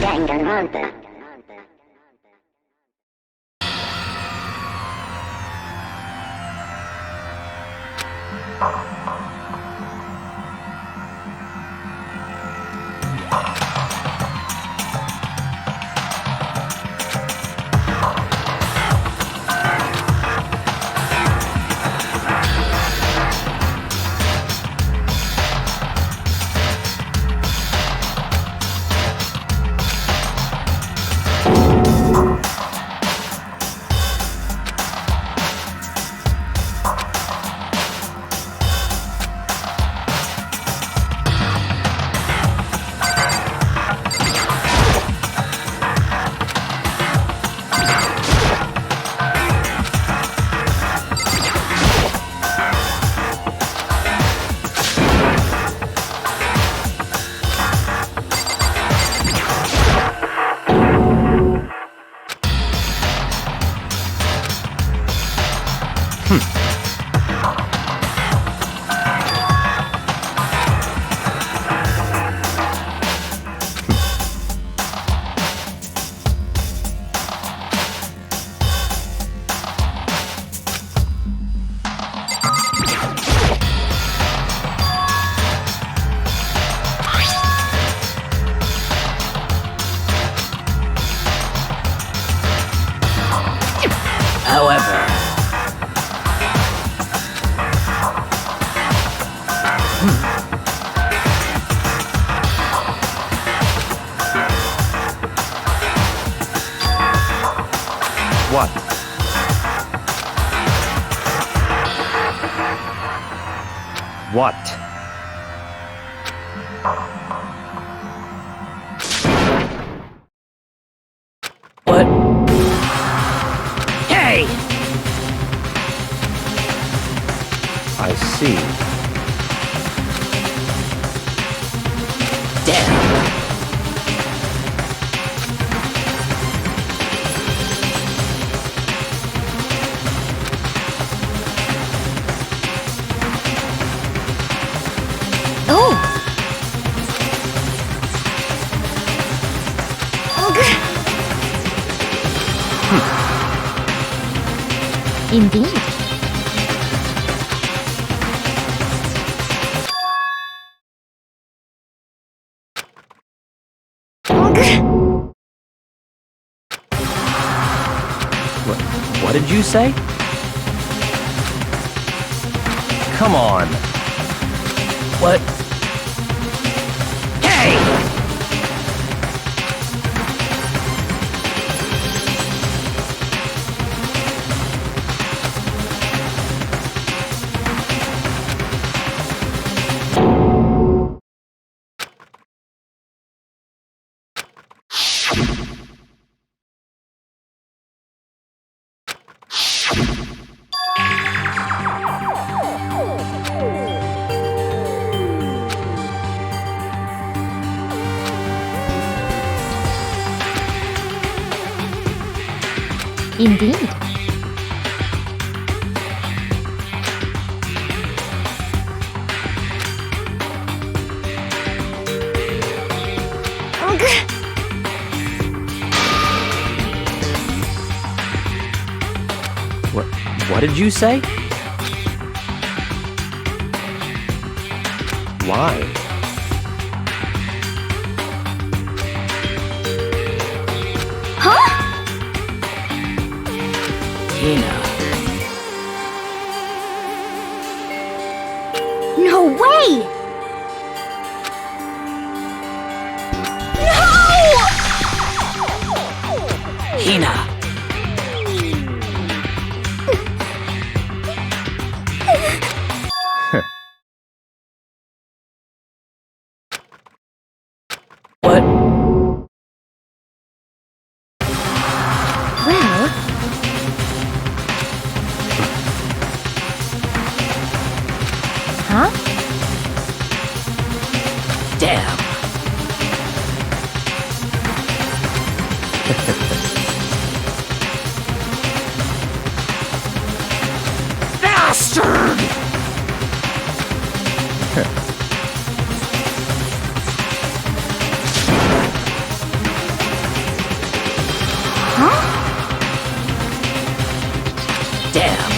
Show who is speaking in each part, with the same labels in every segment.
Speaker 1: Danganronpa.
Speaker 2: However,
Speaker 3: What? What?
Speaker 2: what? Hey!
Speaker 3: I see.
Speaker 2: Damn.
Speaker 1: Oh! Indeed.
Speaker 3: What did you say? Come on.
Speaker 2: What? Hey!
Speaker 1: Indeed.
Speaker 3: What did you say? Why?
Speaker 1: Huh?
Speaker 2: Tina.
Speaker 1: No way!
Speaker 2: Hina. What?
Speaker 1: Well, huh?
Speaker 2: Damn. Bastard!
Speaker 1: Huh?
Speaker 2: Damn.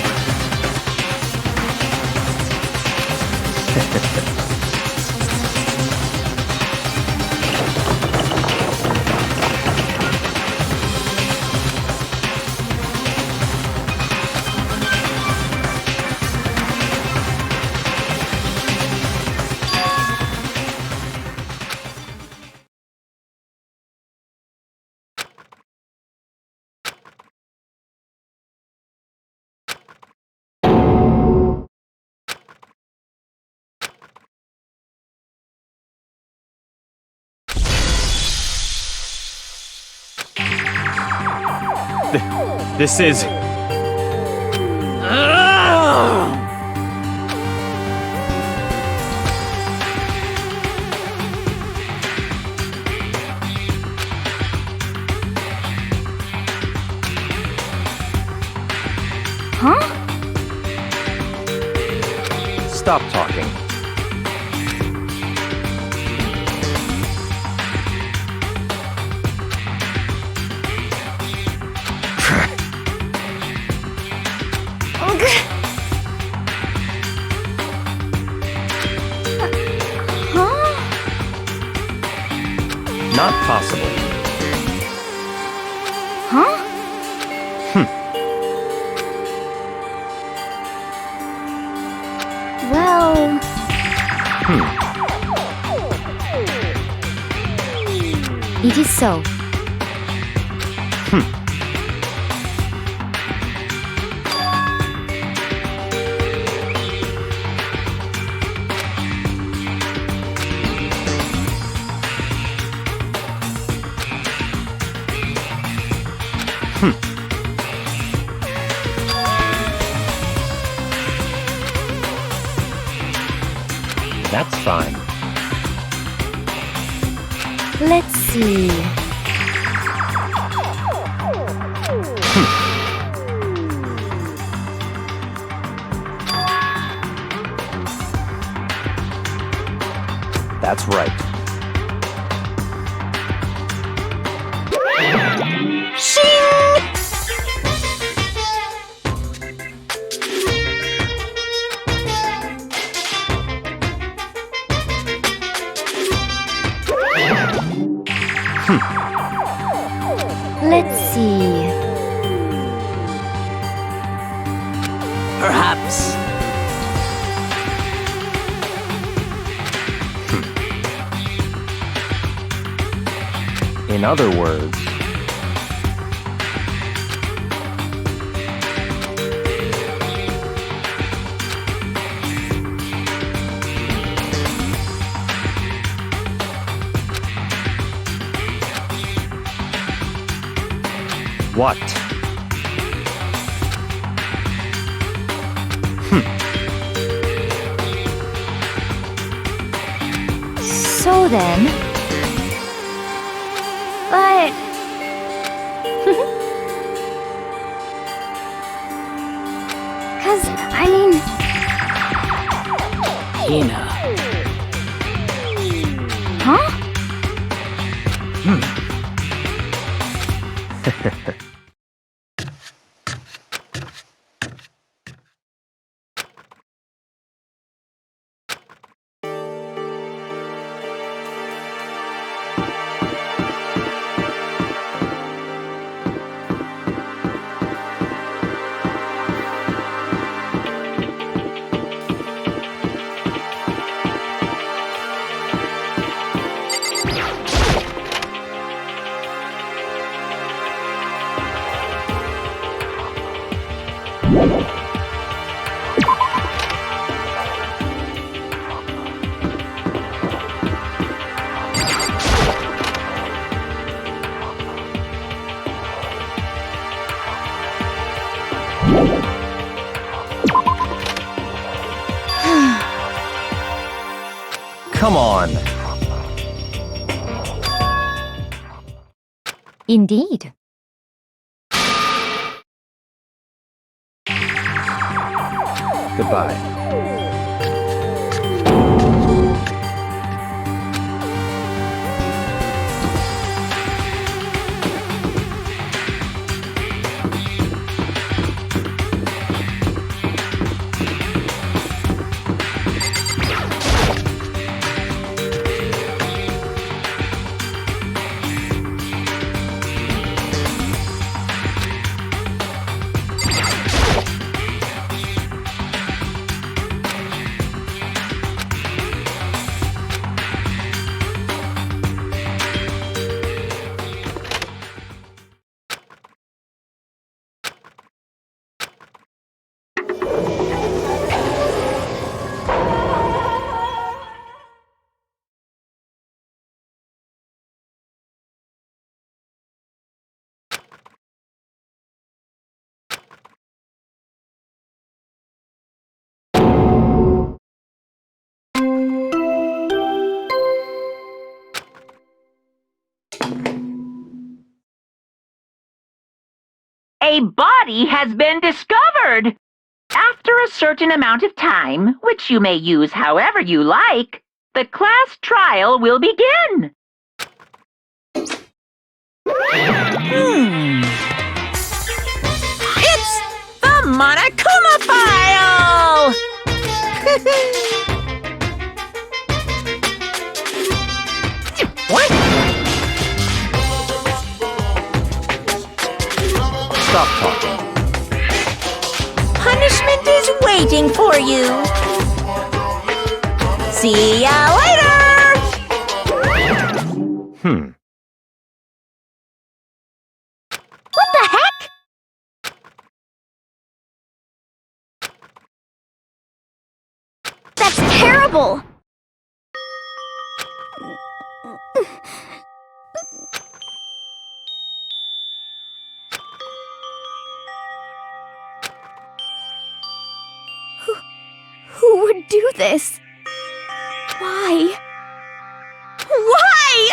Speaker 3: This is...
Speaker 1: Huh?
Speaker 3: Stop talking.
Speaker 1: Huh?
Speaker 3: Not possible.
Speaker 1: Huh? Well, it is so.
Speaker 3: That's fine.
Speaker 1: Let's see.
Speaker 3: That's right.
Speaker 1: Let's see.
Speaker 2: Perhaps.
Speaker 3: In other words... What?
Speaker 1: So then... But... Cause, I mean...
Speaker 2: Hina.
Speaker 1: Huh?
Speaker 3: Come on.
Speaker 1: Indeed.
Speaker 3: Goodbye.
Speaker 4: A body has been discovered! After a certain amount of time, which you may use however you like, the class trial will begin. It's the Monokuma file! What?
Speaker 3: Stop talking.
Speaker 4: Punishment is waiting for you. See ya later!
Speaker 1: What the heck? That's terrible! Who would do this? Why? Why?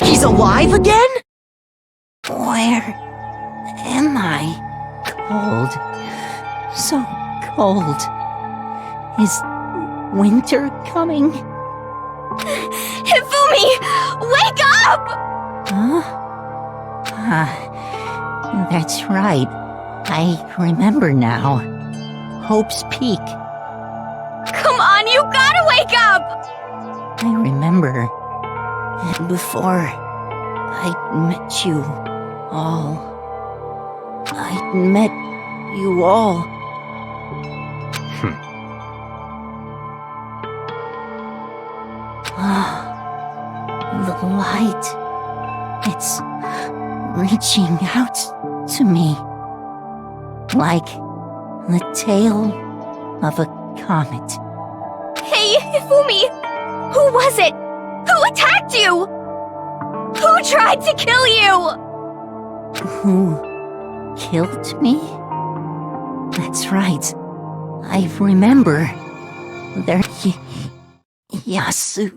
Speaker 4: He's alive again? Where am I? Cold. So cold. Is winter coming?
Speaker 1: Hifumi! Wake up!
Speaker 4: Huh? That's right. I remember now. Hope's Peak.
Speaker 1: Come on, you gotta wake up!
Speaker 4: I remember. Before I met you all. I met you all. The light. It's reaching out to me. Like the tail of a comet.
Speaker 1: Hey, Hifumi! Who was it? Who attacked you? Who tried to kill you?
Speaker 4: Who killed me? That's right. I remember. There, Yasuhiro.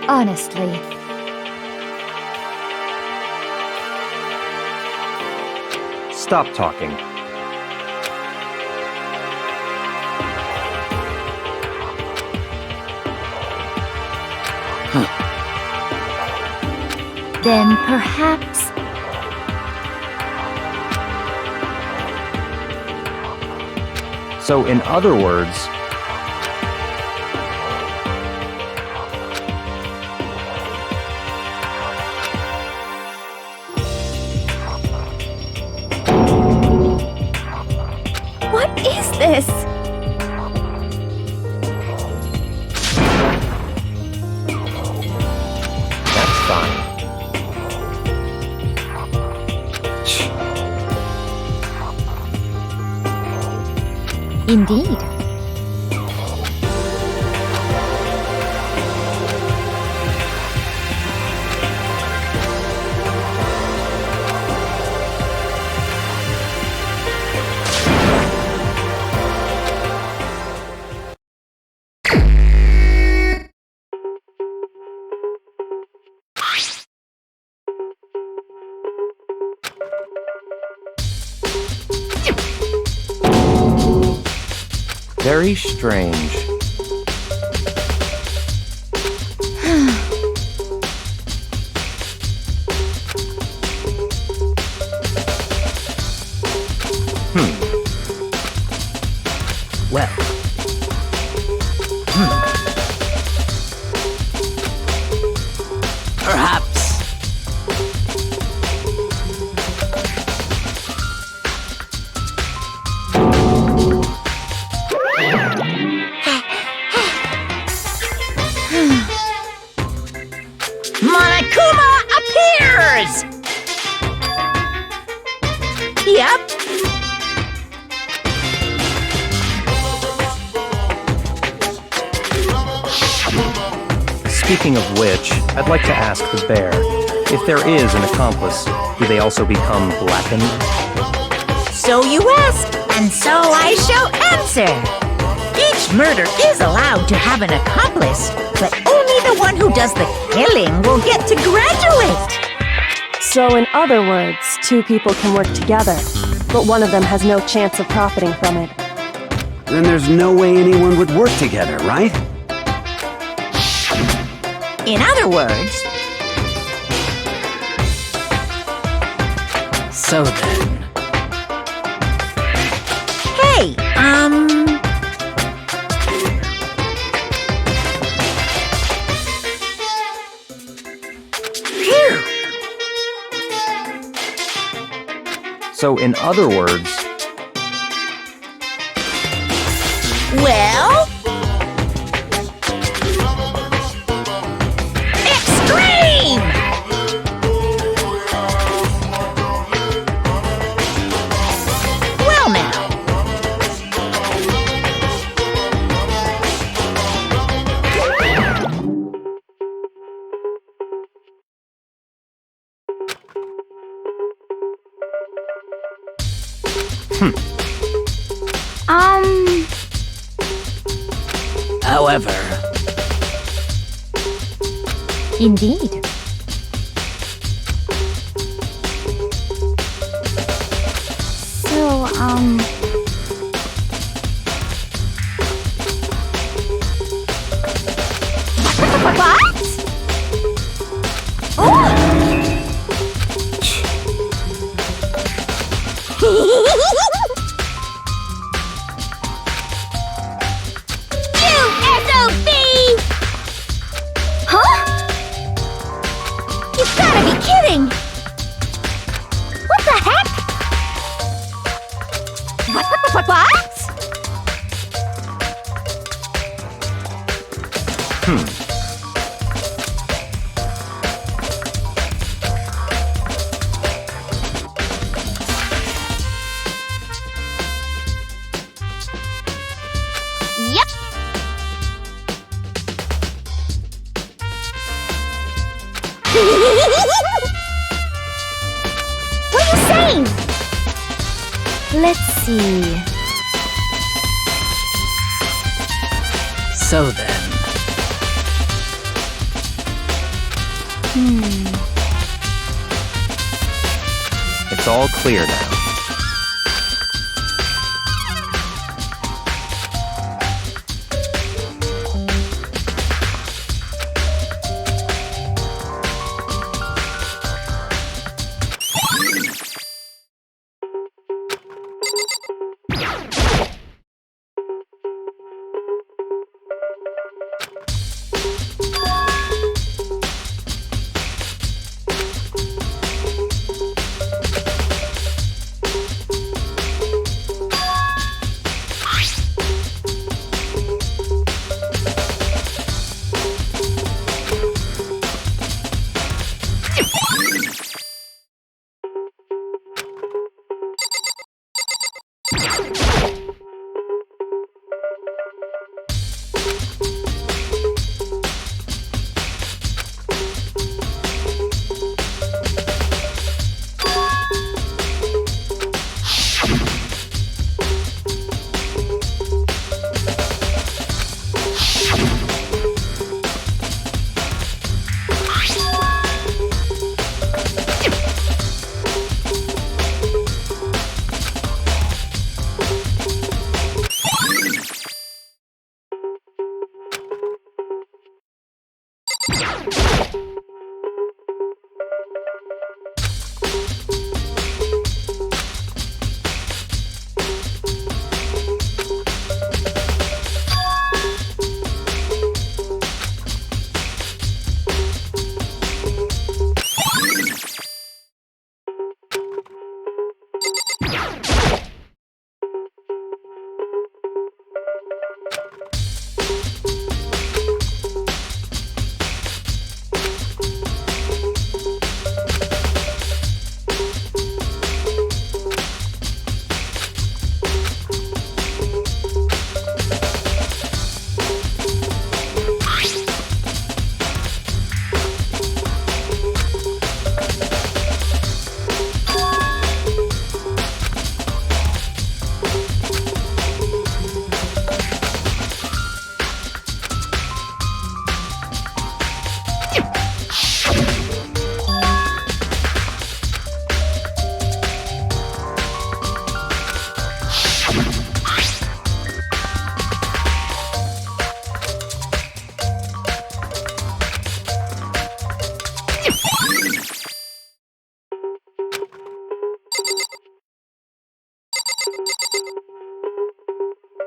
Speaker 1: Honestly.
Speaker 3: Stop talking.
Speaker 1: Then perhaps...
Speaker 3: So, in other words,
Speaker 1: What is this?
Speaker 3: that's fine.
Speaker 1: Indeed.
Speaker 3: Very strange.
Speaker 2: Well. Perhaps.
Speaker 4: Monokuma appears! Yep.
Speaker 3: Speaking of which, I'd like to ask the bear, if there is an accomplice, do they also become blackened?
Speaker 5: So you ask, and so I shall answer. Each murder is allowed to have an accomplice, but only the one who does the killing will get to graduate.
Speaker 6: So in other words, two people can work together, but one of them has no chance of profiting from it.
Speaker 7: Then there's no way anyone would work together, right?
Speaker 5: In other words,
Speaker 2: So then.
Speaker 5: hey, phew.
Speaker 3: So, in other words,
Speaker 5: Well, extreme! Well now,
Speaker 2: However.
Speaker 1: Indeed. So, What? You SOB! Huh? You've gotta be kidding! What the heck? What? Yep. What are you saying? Let's see.
Speaker 2: So then.
Speaker 3: it's all clear now.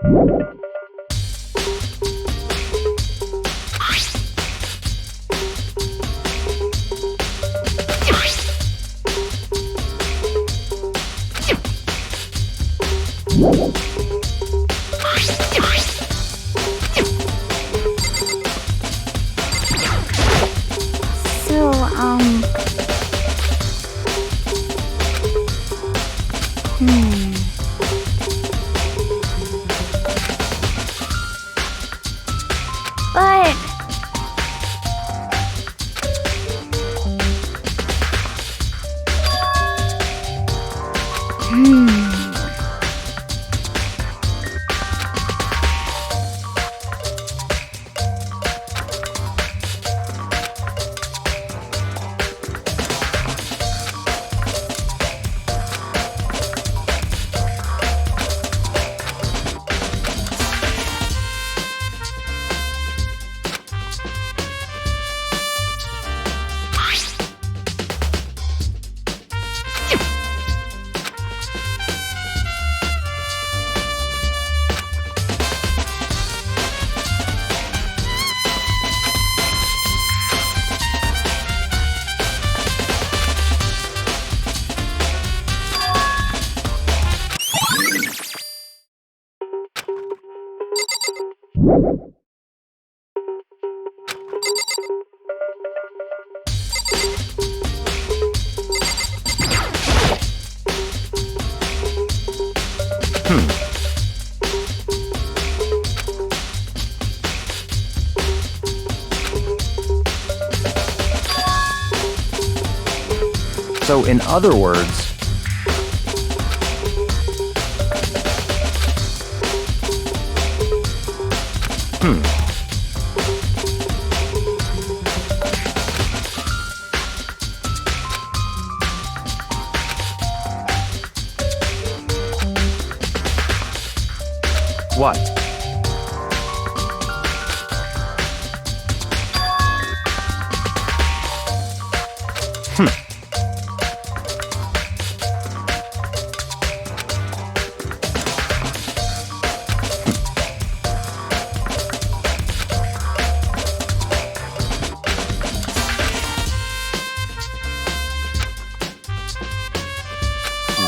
Speaker 1: So, But...
Speaker 3: So, in other words, what?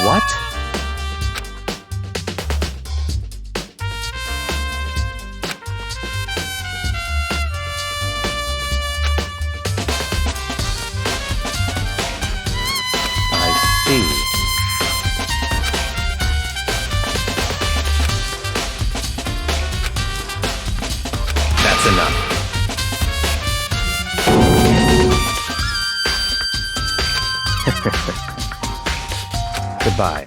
Speaker 3: What? I see. That's enough. Goodbye.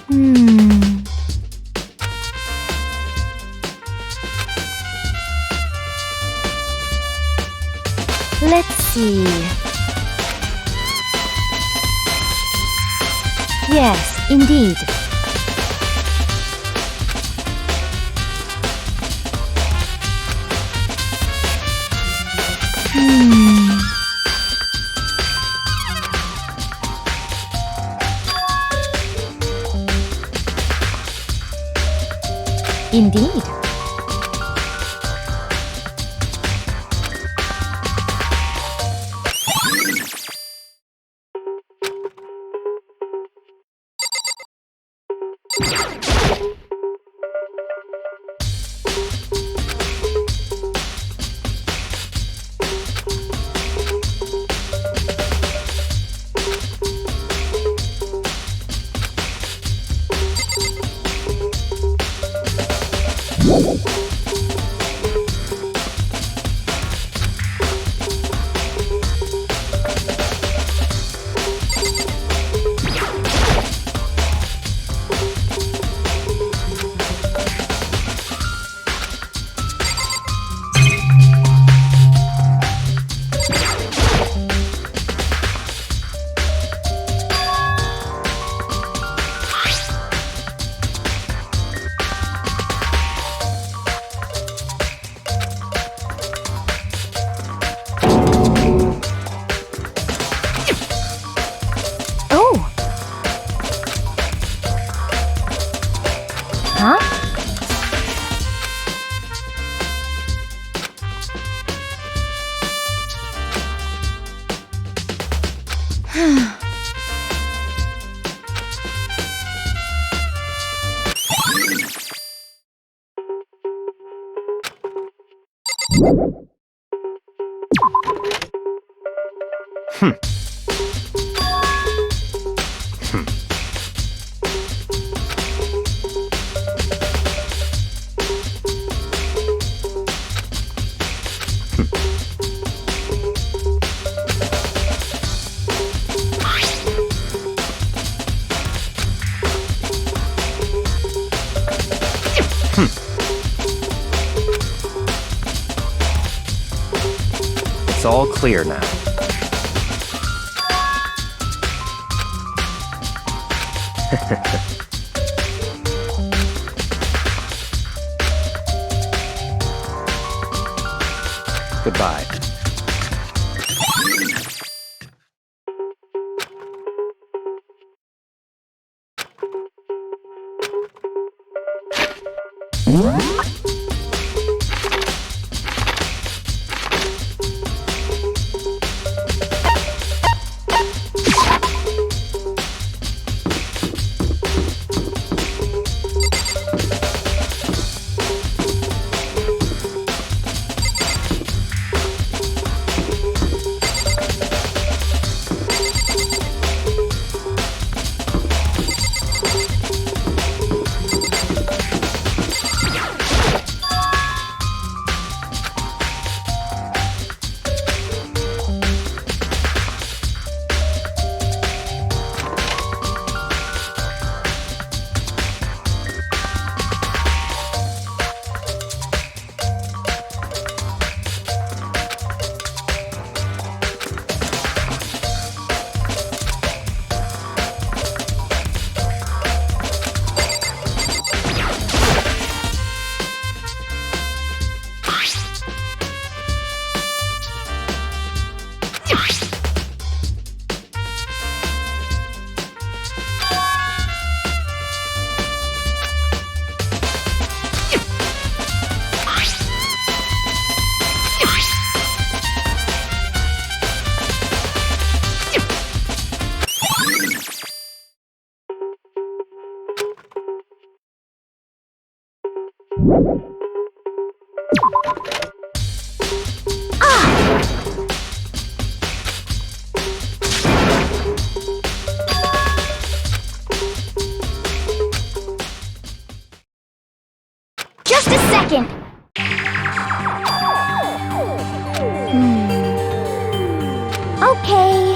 Speaker 1: Let's see. Yes, indeed. Indeed.
Speaker 3: It's all clear now. Goodbye.
Speaker 1: Just a second. Okay.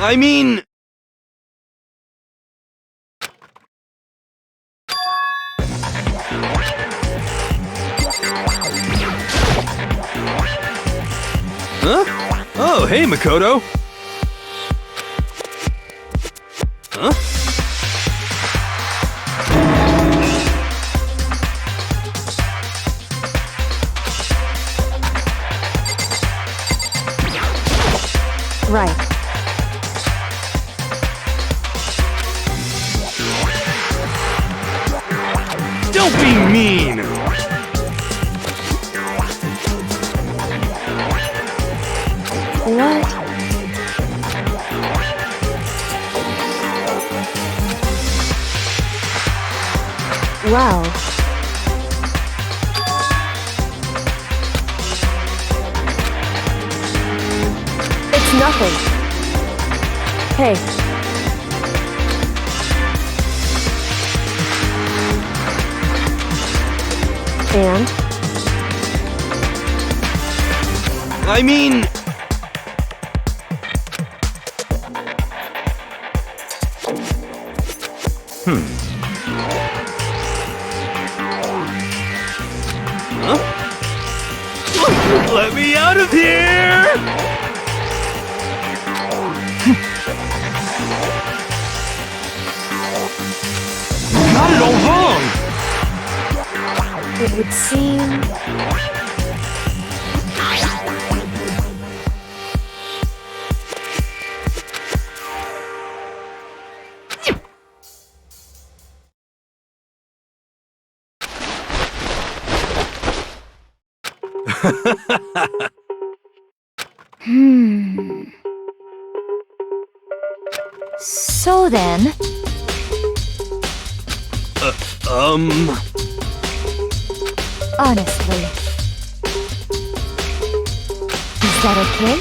Speaker 7: I mean... Huh? Oh, hey, Makoto. Huh?
Speaker 6: Right.
Speaker 7: Don't be mean!
Speaker 6: What? Well. It's nothing. Hey. And?
Speaker 7: I mean... Huh? Let me out of here! Got it all wrong!
Speaker 6: It would seem...
Speaker 1: So then... Honestly. Is that okay?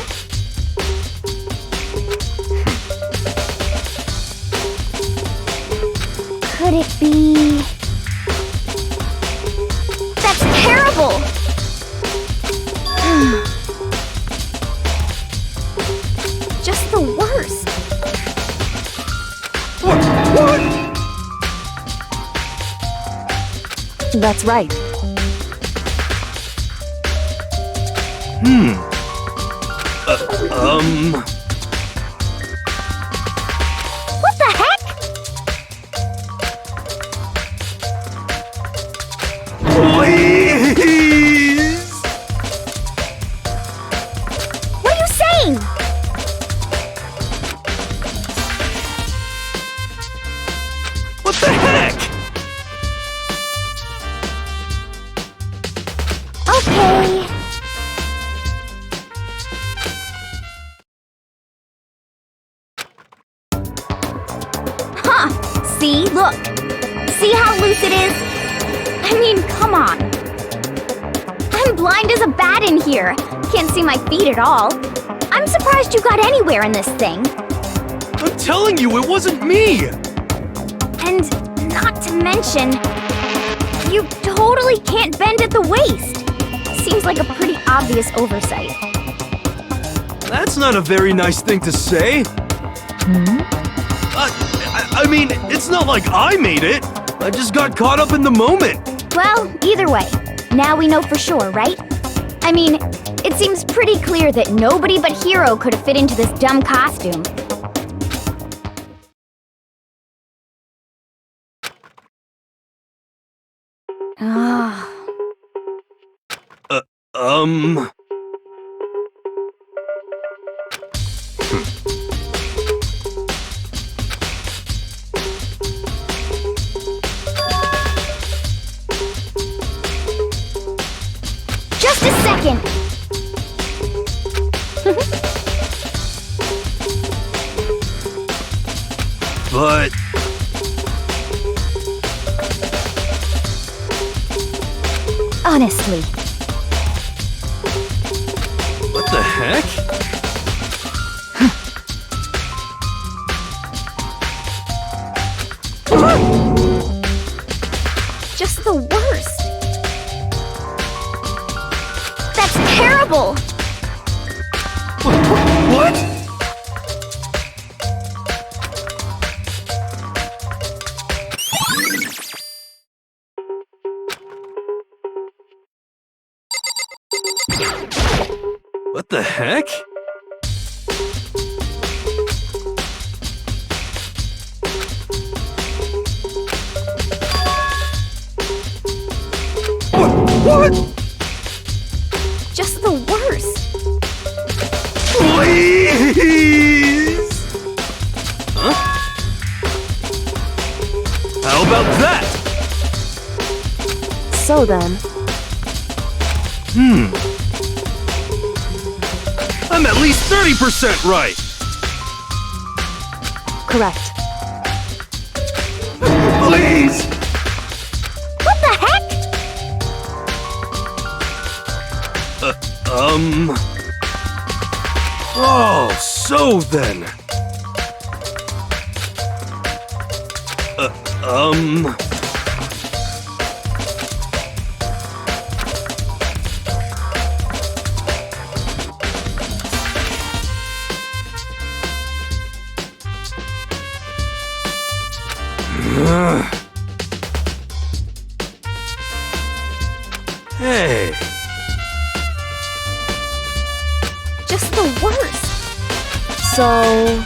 Speaker 1: Could it be... That's terrible! Just the worst.
Speaker 7: What?
Speaker 6: That's right.
Speaker 1: What the heck?
Speaker 7: Please!
Speaker 1: What are you saying?
Speaker 7: What the heck?
Speaker 1: Okay. Huh. See? Look. See how loose it is? I mean, come on. I'm blind as a bat in here. Can't see my feet at all. I'm surprised you got anywhere in this thing.
Speaker 7: I'm telling you, it wasn't me!
Speaker 1: And not to mention, you totally can't bend at the waist. Seems like a pretty obvious oversight.
Speaker 7: That's not a very nice thing to say. I mean, it's not like I made it. I just got caught up in the moment.
Speaker 1: Well, either way, now we know for sure, right? I mean, it seems pretty clear that nobody but Hiro could have fit into this dumb costume. Just a second.
Speaker 7: But...
Speaker 1: Honestly.
Speaker 7: what the heck?
Speaker 1: Just the worst. That's terrible!
Speaker 7: What? What the heck? What?
Speaker 1: Just the worst.
Speaker 7: Please! Huh? How about that?
Speaker 6: So then,
Speaker 7: I'm at least 30% right!
Speaker 6: correct.
Speaker 7: Please!
Speaker 1: What the heck?
Speaker 7: Oh, so then. Hey.
Speaker 1: Just the worst.
Speaker 6: So,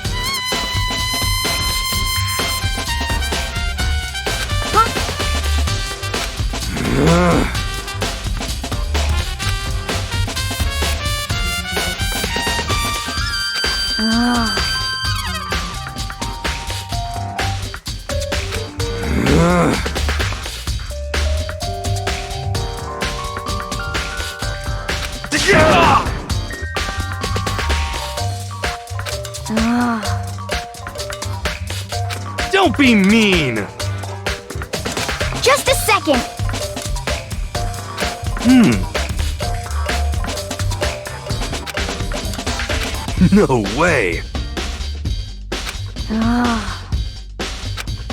Speaker 7: Don't be mean!
Speaker 1: Just a second.
Speaker 7: No way!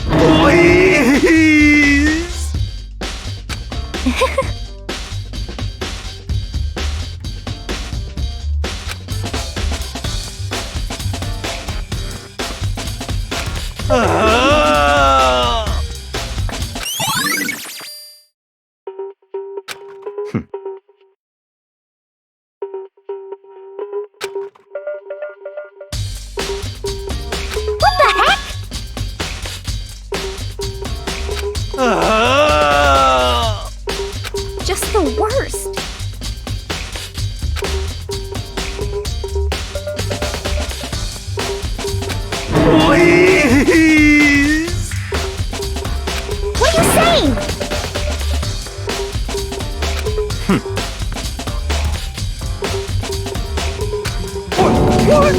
Speaker 7: Please!
Speaker 1: What the heck? Just the worst.
Speaker 7: Please!
Speaker 1: What are you saying?
Speaker 7: What?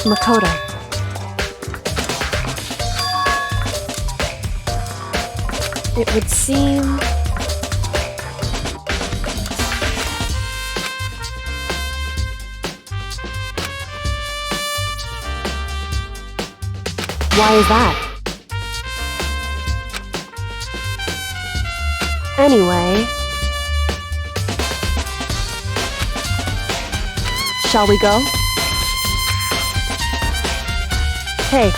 Speaker 6: Makoto. It would seem... Why is that? Anyway... Shall we go? Hey.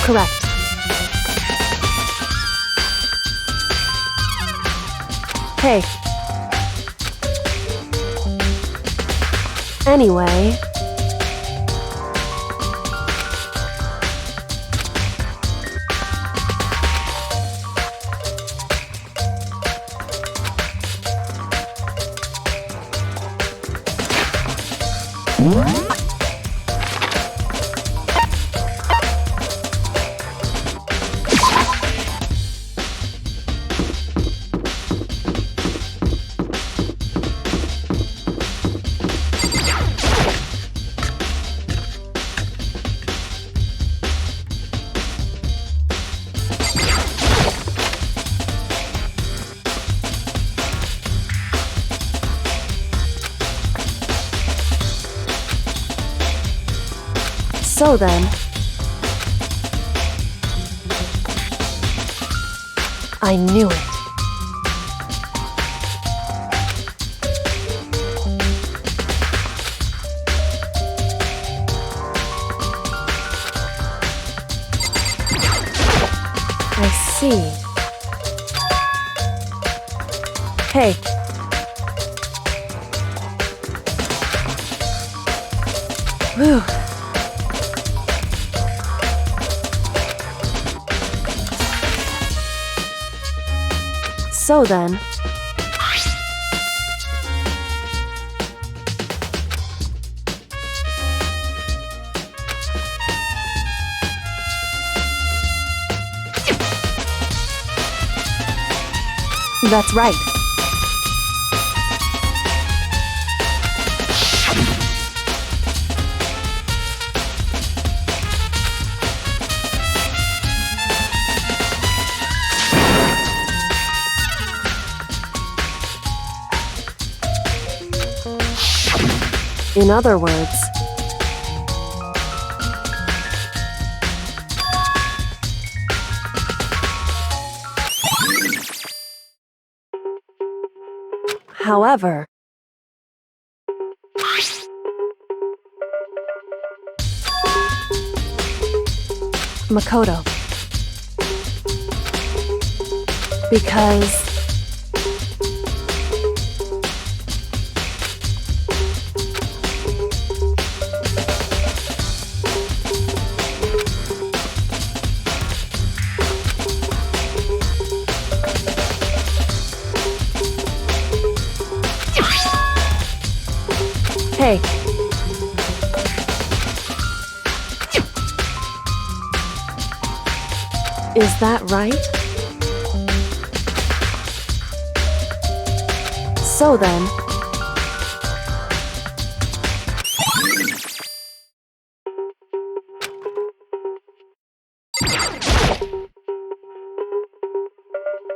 Speaker 6: Correct. Hey. Anyway. So then, I knew it. I see. Hey. Whew. So then, that's right. In other words, however, Makoto, because hey. Is that right? So then,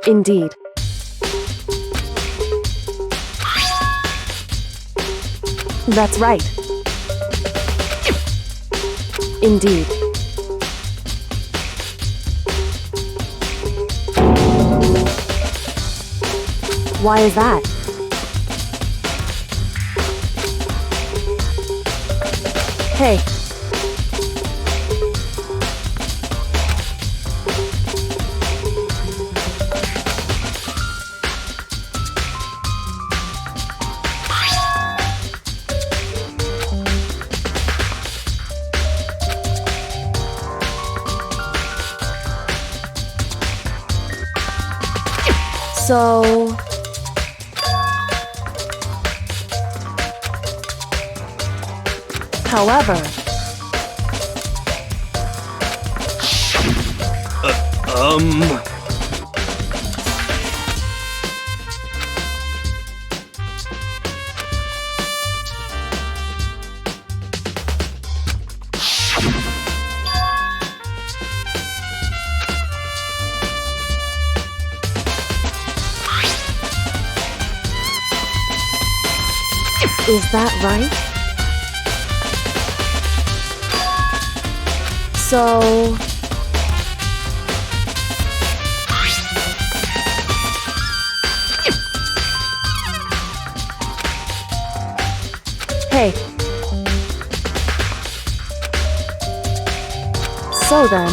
Speaker 6: indeed. That's right. Indeed. Why is that? Hey. So, however, is that right? So, hey. So then,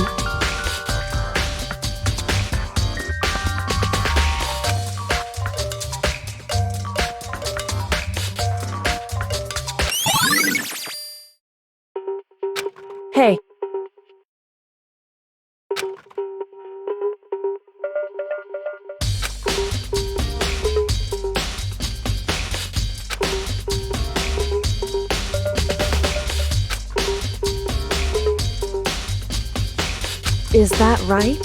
Speaker 6: hey. Is that right?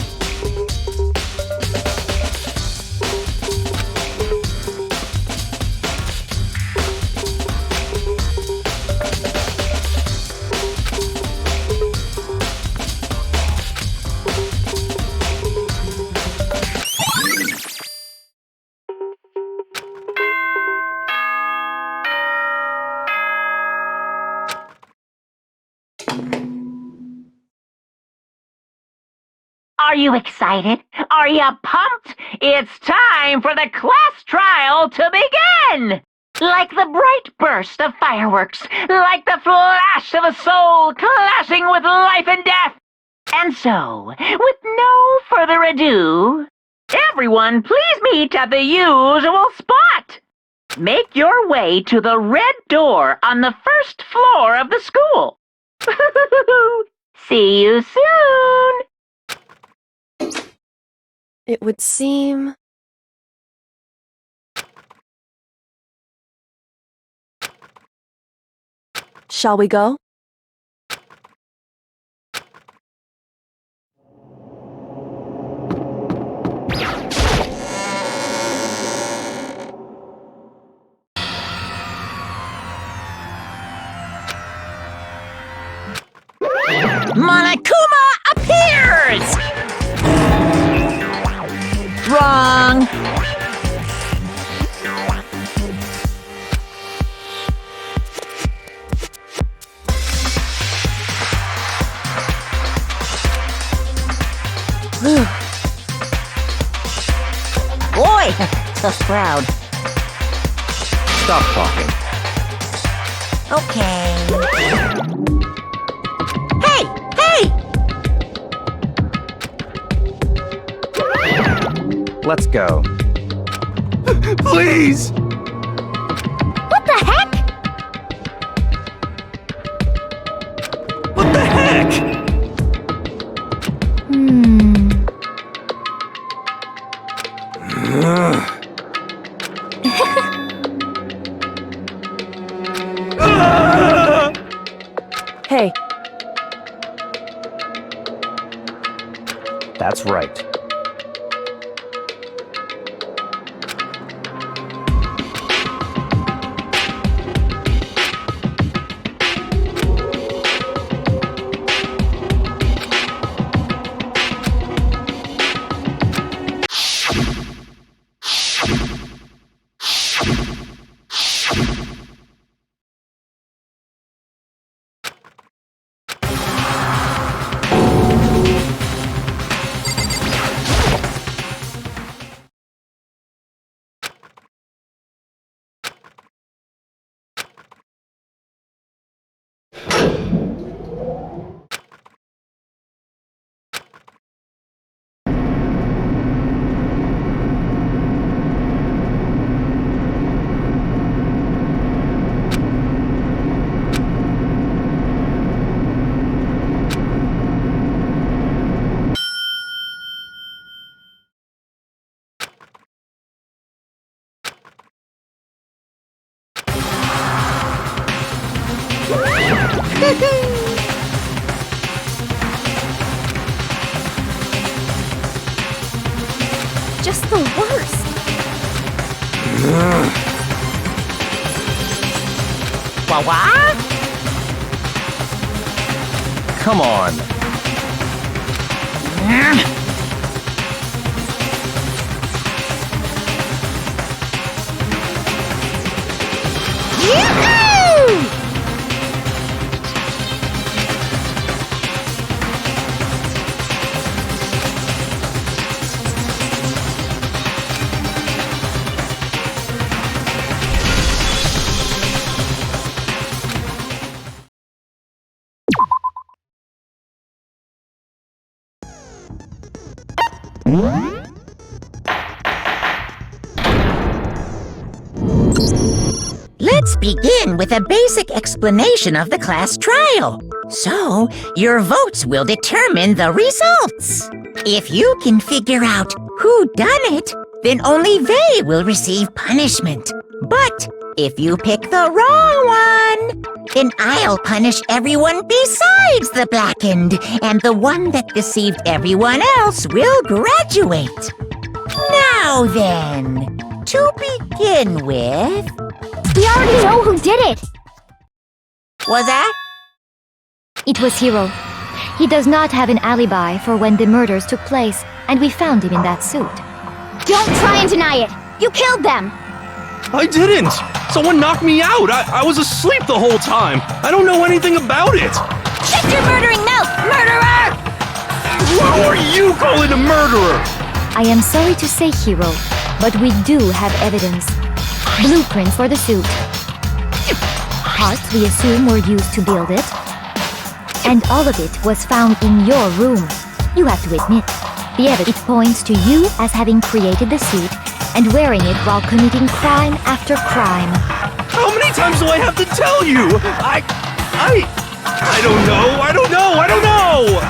Speaker 4: Are you excited? Are you pumped? It's time for the class trial to begin! Like the bright burst of fireworks, like the flash of a soul clashing with life and death. And so, with no further ado, everyone please meet at the usual spot. Make your way to the red door on the first floor of the school. See you soon!
Speaker 6: It would seem... Shall we go?
Speaker 5: Monokuma appears! Wrong! Boy, tough crowd.
Speaker 3: Stop talking.
Speaker 5: Okay. Hey! Hey!
Speaker 3: Let's go.
Speaker 7: Please!
Speaker 1: What the heck?
Speaker 7: What the heck?
Speaker 6: Hey,
Speaker 3: That's right.
Speaker 1: Just the worst.
Speaker 5: What?
Speaker 3: Come on.
Speaker 5: Yoo-hoo! Let's begin with a basic explanation of the class trial. So, your votes will determine the results. If you can figure out who done it, then only they will receive punishment. But if you pick the wrong one, then I'll punish everyone besides the blackened, and the one that deceived everyone else will graduate. Now then, to begin with...
Speaker 1: We already know who did it.
Speaker 5: Was that?
Speaker 8: It was Hiro. He does not have an alibi for when the murders took place, and we found him in that suit.
Speaker 1: Don't try and deny it. You killed them.
Speaker 7: I didn't! Someone knocked me out! I was asleep the whole time! I don't know anything about it!
Speaker 1: Shut your murdering mouth, murderer!
Speaker 7: Who are you calling a murderer?
Speaker 8: I am sorry to say, Hero, but we do have evidence. Blueprints for the suit. Parts we assume were used to build it. And all of it was found in your room. You have to admit, the evidence points to you as having created the suit and wearing it while committing crime after crime.
Speaker 7: How many times do I have to tell you? I don't know. I don't know.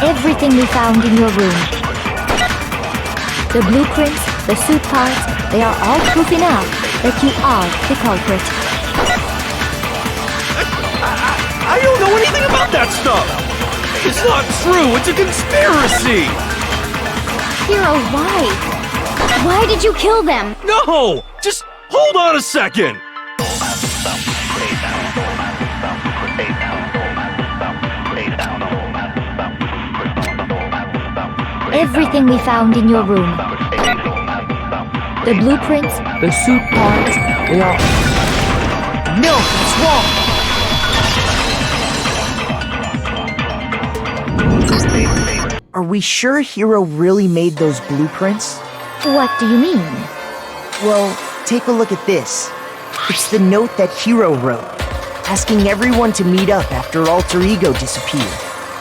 Speaker 8: Everything we found in your room. The blueprints, the suit parts, they are all proof enough that you are the culprit.
Speaker 7: I don't know anything about that stuff. It's not true. It's a conspiracy.
Speaker 1: Hero, why? Why did you kill them?
Speaker 7: No! Just hold on a second.
Speaker 8: Everything we found in your room. The blueprints, the suit parts, they are...
Speaker 5: No, it's wrong. Are we sure Hero really made those blueprints?
Speaker 8: What do you mean?
Speaker 5: Well, take a look at this. It's the note that Hero wrote, asking everyone to meet up after Alter Ego disappeared.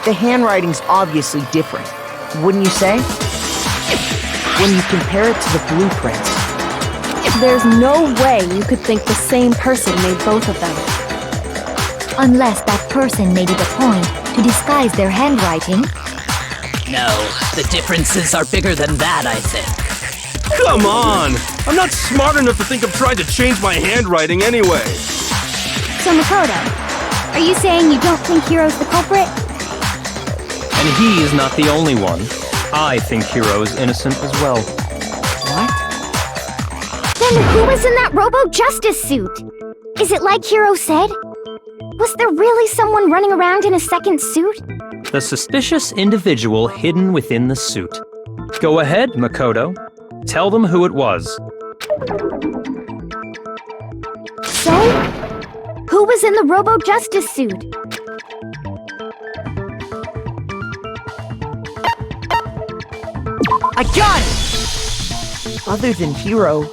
Speaker 5: The handwriting's obviously different, wouldn't you say? When you compare it to the blueprints.
Speaker 6: There's no way you could think the same person made both of them.
Speaker 8: Unless that person made it a point to disguise their handwriting.
Speaker 2: No, the differences are bigger than that, I think.
Speaker 7: Come on! I'm not smart enough to think of trying to change my handwriting anyway.
Speaker 1: So Makoto, are you saying you don't think Hero's the culprit?
Speaker 3: And he is not the only one. I think Hero is innocent as well.
Speaker 5: What?
Speaker 1: Then who was in that Robo-Justice suit? Is it like Hero said? Was there really someone running around in a second suit?
Speaker 3: The suspicious individual hidden within the suit. Go ahead, Makoto. Tell them who it was.
Speaker 1: So, who was in the Robo-Justice suit?
Speaker 5: I got it! Other than Hero,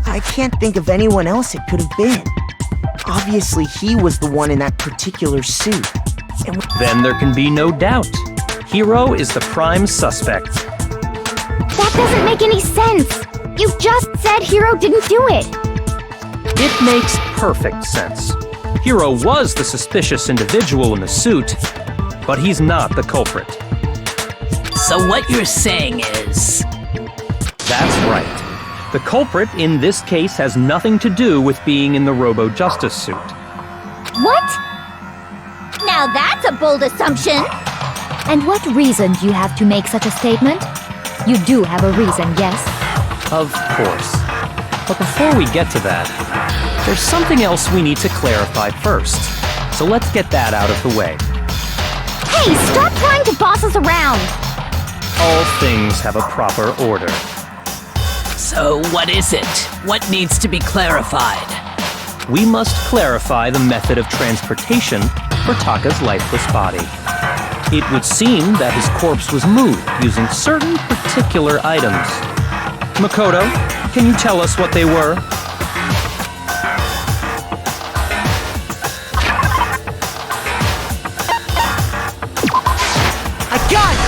Speaker 5: I can't think of anyone else it could have been. Obviously, he was the one in that particular suit. And
Speaker 3: Then there can be no doubt. Hero is the prime suspect.
Speaker 1: That doesn't make any sense! You just said Hero didn't do it!
Speaker 3: It makes perfect sense. Hero was the suspicious individual in the suit, but he's not the culprit.
Speaker 2: So what you're saying is...
Speaker 3: That's right. The culprit in this case has nothing to do with being in the Robo-Justice suit.
Speaker 1: What? Now that's a bold assumption!
Speaker 8: And what reason do you have to make such a statement? You do have a reason, yes?
Speaker 3: Of course. But before we get to that, there's something else we need to clarify first. So let's get that out of the way.
Speaker 1: Hey, stop trying to boss us around!
Speaker 3: All things have a proper order.
Speaker 2: So what is it? What needs to be clarified?
Speaker 3: We must clarify the method of transportation for Taka's lifeless body. It would seem that his corpse was moved using certain particular items. Makoto, can you tell us what they were?
Speaker 5: I got it!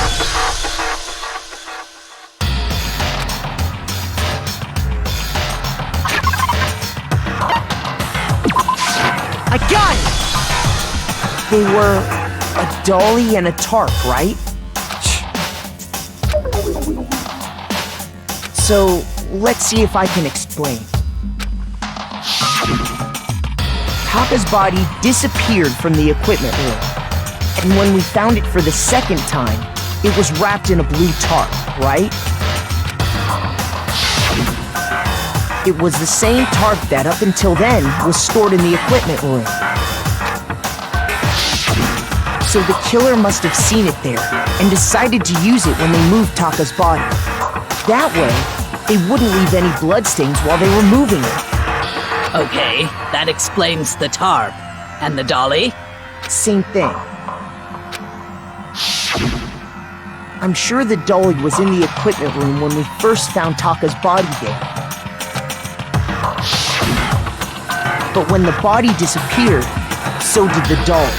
Speaker 5: I got it! They were a dolly and a tarp, right? So, let's see if I can explain. Taka's body disappeared from the equipment room. And when we found it for the second time, it was wrapped in a blue tarp, right? It was the same tarp that, up until then, was stored in the equipment room. So the killer must have seen it there,
Speaker 9: and decided to use it when they moved Taka's body. That way, they wouldn't leave any bloodstains while they were moving it.
Speaker 2: Okay, that explains the tarp. And the dolly?
Speaker 9: Same thing. I'm sure the dolly was in the equipment room when we first found Taka's body there. But when the body disappeared, so did the dolly.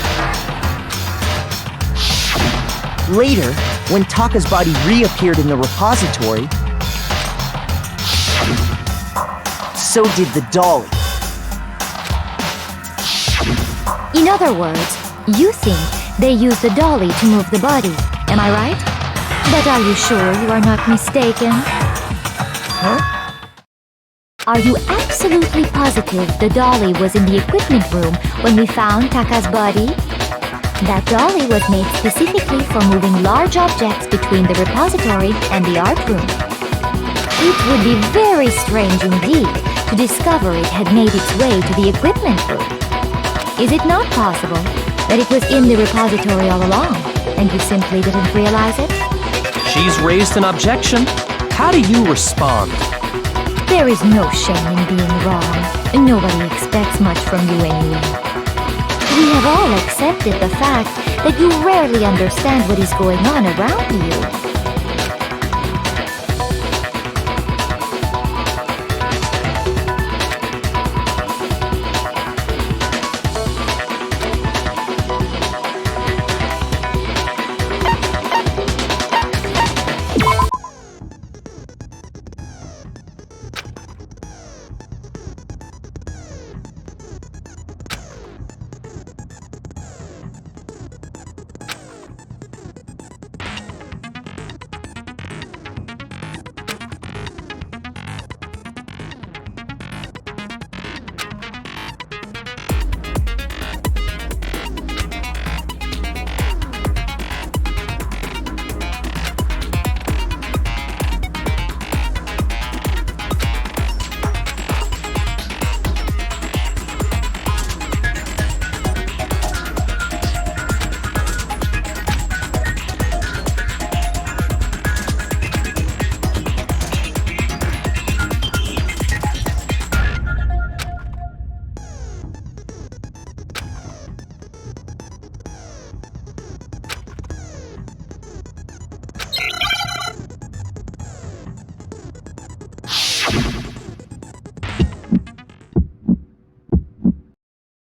Speaker 9: Later, when Taka's body reappeared in the repository, so did the dolly.
Speaker 8: In other words, you think they used the dolly to move the body, am I right? But are you sure you are not mistaken?
Speaker 9: Huh?
Speaker 8: Are you absolutely positive the dolly was in the equipment room when we found Taka's body? That dolly was made specifically for moving large objects between the repository and the art room. It would be very strange indeed to discover it had made its way to the equipment room. Is it not possible that it was in the repository all along, and you simply didn't realize it?
Speaker 3: She's raised an objection. How do you respond?
Speaker 8: There is no shame in being wrong. Nobody expects much from you anyway. We have all accepted the fact that you rarely understand what is going on around you.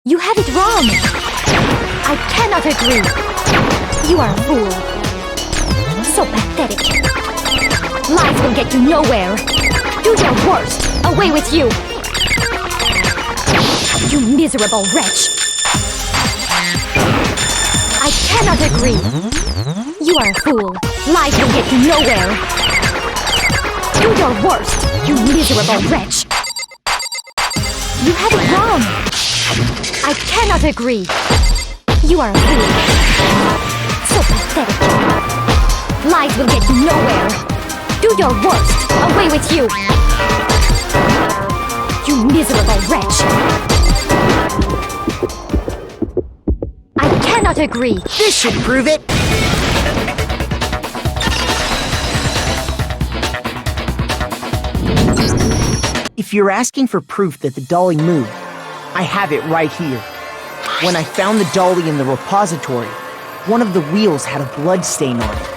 Speaker 8: You have it wrong! I cannot agree! You are a fool! So pathetic! Lies will get you nowhere! Do your worst! Away with you! You miserable wretch! I cannot agree! You are a fool! Lies will get you nowhere! Do your worst! You miserable wretch! You have it wrong! I cannot agree! You are a fool! So pathetic! Lies will get you nowhere! Do your worst! Away with you! You miserable wretch! I cannot agree!
Speaker 9: This should prove it! If you're asking for proof that the dolly moved, I have it right here. When I found the dolly in the repository, one of the wheels had a blood stain on it.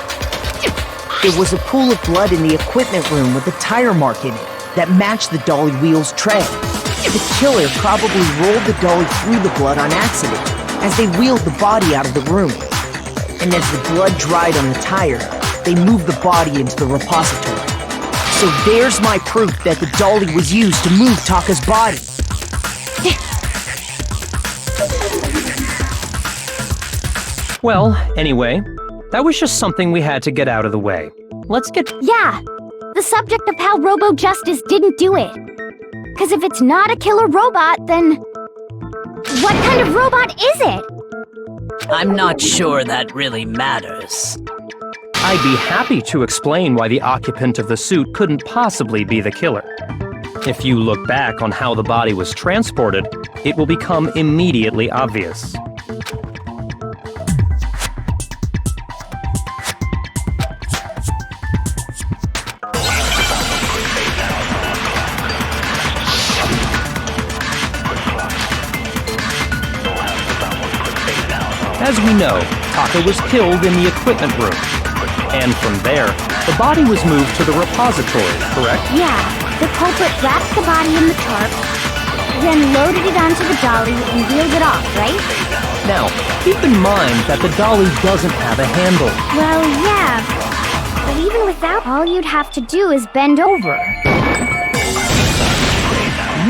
Speaker 9: There was a pool of blood in the equipment room with a tire mark in it that matched the dolly wheel's tread. The killer probably rolled the dolly through the blood on accident as they wheeled the body out of the room. And as the blood dried on the tire, they moved the body into the repository. So there's my proof that the dolly was used to move Taka's body.
Speaker 3: Well, anyway, that was just something we had to get out of the way. Let's get...
Speaker 1: Yeah, the subject of how Robo-Justice didn't do it. Because if it's not a killer robot, then... what kind of robot is it?
Speaker 2: I'm not sure that really matters.
Speaker 3: I'd be happy to explain why the occupant of the suit couldn't possibly be the killer. If you look back on how the body was transported, it will become immediately obvious. As we know, Taka was killed in the equipment room. And from there, the body was moved to the repository, correct?
Speaker 1: Yeah, the culprit wrapped the body in the tarp, then loaded it onto the dolly and wheeled it off, right?
Speaker 3: Now, keep in mind that the dolly doesn't have a handle.
Speaker 1: Well, yeah, but even without, all you'd have to do is bend over.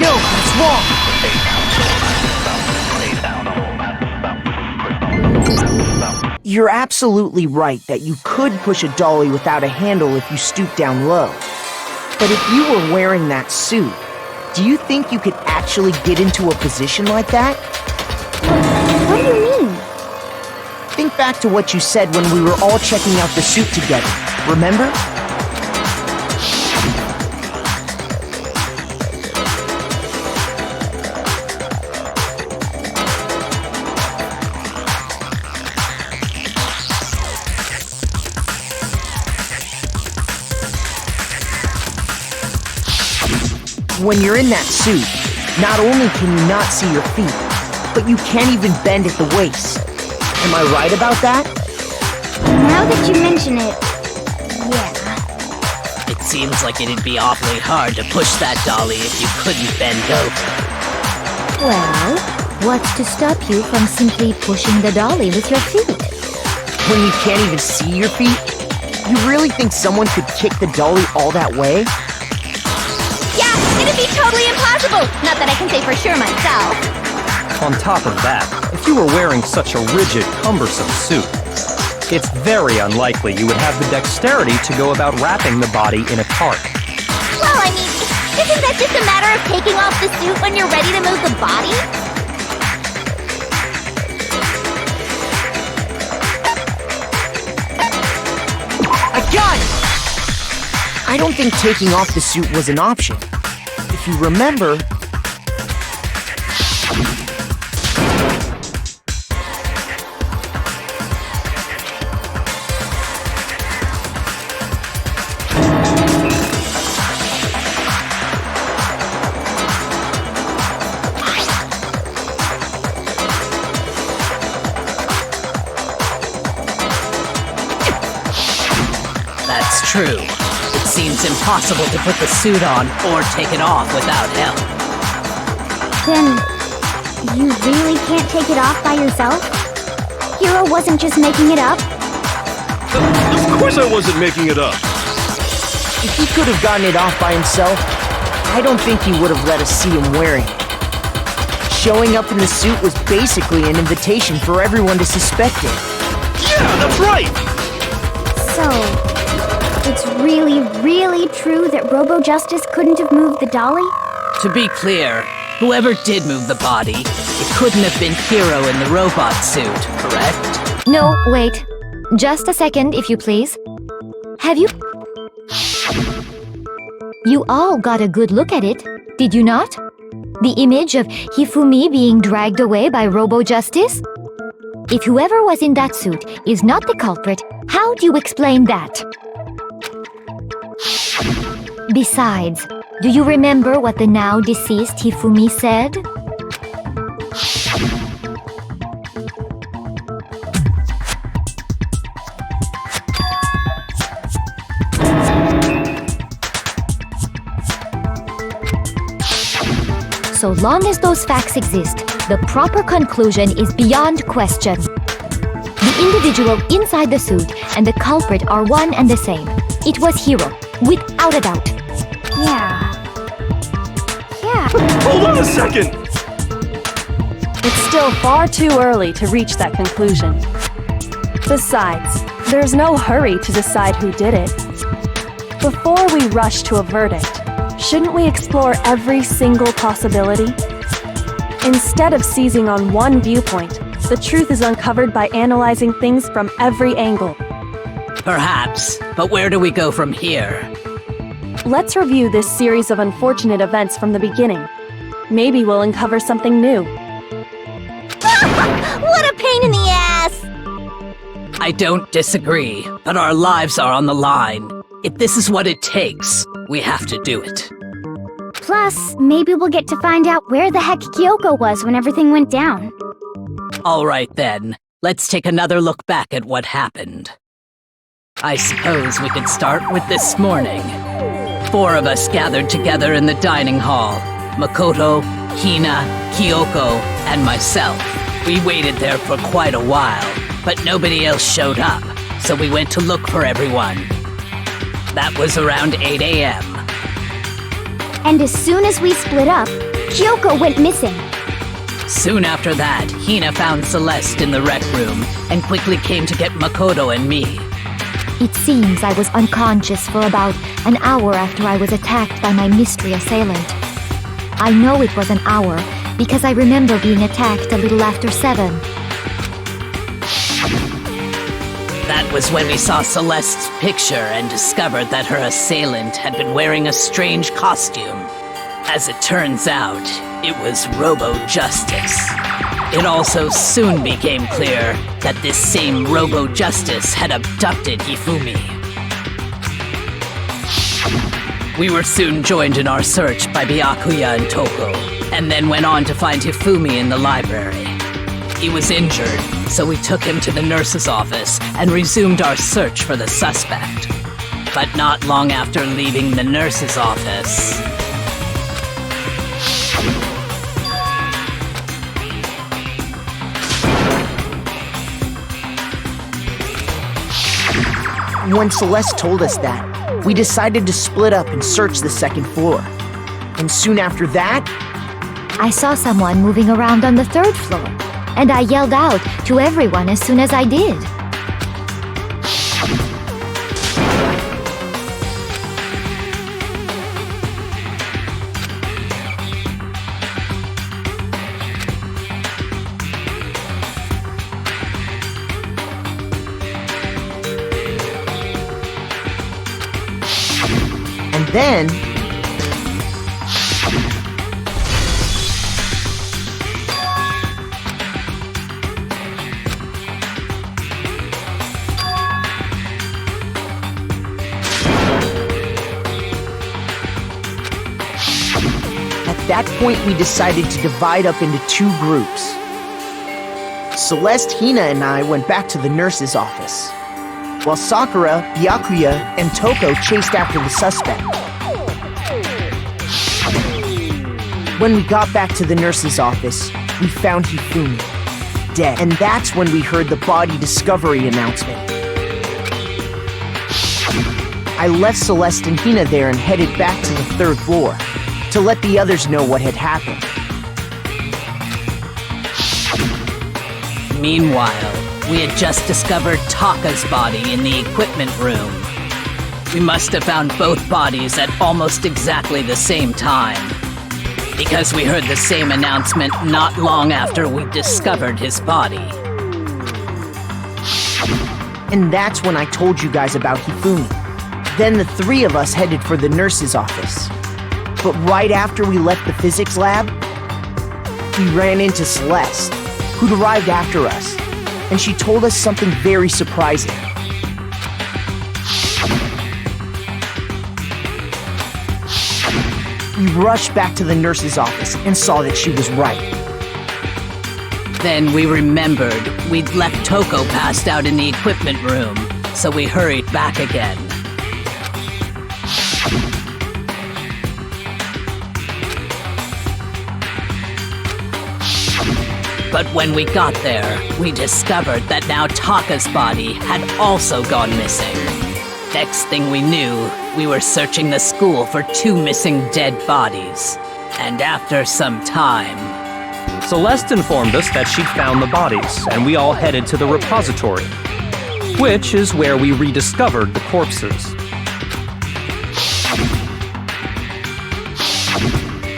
Speaker 9: No, that's wrong! You're absolutely right that you could push a dolly without a handle if you stoop down low. But if you were wearing that suit, do you think you could actually get into a position like that?
Speaker 1: What do you mean?
Speaker 9: Think back to what you said when we were all checking out the suit together, remember? When you're in that suit, not only can you not see your feet, but you can't even bend at the waist. Am I right about that?
Speaker 1: Now that you mention it, yeah.
Speaker 2: It seems like it'd be awfully hard to push that dolly if you couldn't bend over.
Speaker 8: Well, what's to stop you from simply pushing the dolly with your feet?
Speaker 9: When you can't even see your feet? You really think someone could kick the dolly all that way?
Speaker 1: Yeah, it'd be totally impossible! Not that I can say for sure myself.
Speaker 3: On top of that, if you were wearing such a rigid, cumbersome suit, it's very unlikely you would have the dexterity to go about wrapping the body in a tarp.
Speaker 1: Well, I mean, isn't that just a matter of taking off the suit when you're ready to move the body?
Speaker 9: I got it! I don't think taking off the suit was an option. If you remember...
Speaker 2: That's true. It seems impossible to put the suit on or take it off without help.
Speaker 1: Then, you really can't take it off by yourself? Hero wasn't just making it up?
Speaker 7: Of course I wasn't making it up.
Speaker 9: If he could have gotten it off by himself, I don't think he would have let us see him wearing it. Showing up in the suit was basically an invitation for everyone to suspect it.
Speaker 7: Yeah, that's right!
Speaker 1: So, it's really, really true that Robo-Justice couldn't have moved the dolly?
Speaker 2: To be clear, whoever did move the body, it couldn't have been Hero in the robot suit, correct?
Speaker 8: No, wait. Just a second, if you please. Have you... You all got a good look at it, did you not? The image of Hifumi being dragged away by Robo-Justice? If whoever was in that suit is not the culprit, how do you explain that? Besides, do you remember what the now deceased Hifumi said? So long as those facts exist, the proper conclusion is beyond question. The individual inside the suit and the culprit are one and the same. It was Hero, without a doubt.
Speaker 1: Yeah.
Speaker 7: Hold on a second!
Speaker 6: It's still far too early to reach that conclusion. Besides, there's no hurry to decide who did it. Before we rush to a verdict, shouldn't we explore every single possibility? Instead of seizing on one viewpoint, the truth is uncovered by analyzing things from every angle.
Speaker 2: Perhaps, but where do we go from here?
Speaker 6: Let's review this series of unfortunate events from the beginning. Maybe we'll uncover something new.
Speaker 1: What a pain in the ass!
Speaker 2: I don't disagree, but our lives are on the line. If this is what it takes, we have to do it.
Speaker 1: Plus, maybe we'll get to find out where the heck Kyoko was when everything went down.
Speaker 2: All right then, let's take another look back at what happened. I suppose we could start with this morning. 4 of us gathered together in the dining hall. Makoto, Hina, Kyoko, and myself. We waited there for quite a while, but nobody else showed up, so we went to look for everyone. That was around 8 a.m.
Speaker 1: And as soon as we split up, Kyoko went missing.
Speaker 2: Soon after that, Hina found Celeste in the rec room and quickly came to get Makoto and me.
Speaker 8: It seems I was unconscious for about an hour after I was attacked by my mystery assailant. I know it was an hour because I remember being attacked a little after 7.
Speaker 2: That was when we saw Celeste's picture and discovered that her assailant had been wearing a strange costume. As it turns out, it was Robo-Justice. It also soon became clear that this same Robo-Justice had abducted Hifumi. We were soon joined in our search by Byakuya and Toko, and then went on to find Hifumi in the library. He was injured, so we took him to the nurse's office and resumed our search for the suspect. But not long after leaving the nurse's office...
Speaker 9: When Celeste told us that, we decided to split up and search the second floor. And soon after that,
Speaker 8: I saw someone moving around on the 3rd floor, and I yelled out to everyone as soon as I did.
Speaker 9: and then... At that point, we decided to divide up into 2 groups. Celeste, Hina, and I went back to the nurse's office, while Sakura, Byakuya, and Toko chased after the suspect. When we got back to the nurse's office, we found Hifumi, dead. And that's when we heard the body discovery announcement. I left Celeste and Hina there and headed back to the 3rd floor to let the others know what had happened.
Speaker 2: Meanwhile, we had just discovered Taka's body in the equipment room. We must have found both bodies at almost exactly the same time, because we heard the same announcement not long after we discovered his body.
Speaker 9: And that's when I told you guys about Hifumi. Then the 3 of us headed for the nurse's office. But right after we left the physics lab, we ran into Celeste, who'd arrived after us, and she told us something very surprising. We rushed back to the nurse's office and saw that she was right.
Speaker 2: Then we remembered we'd left Toko passed out in the equipment room, so we hurried back again. But when we got there, we discovered that now Taka's body had also gone missing. Next thing we knew, we were searching the school for 2 missing dead bodies. And after some time...
Speaker 3: Celeste informed us that she'd found the bodies, and we all headed to the repository, which is where we rediscovered the corpses.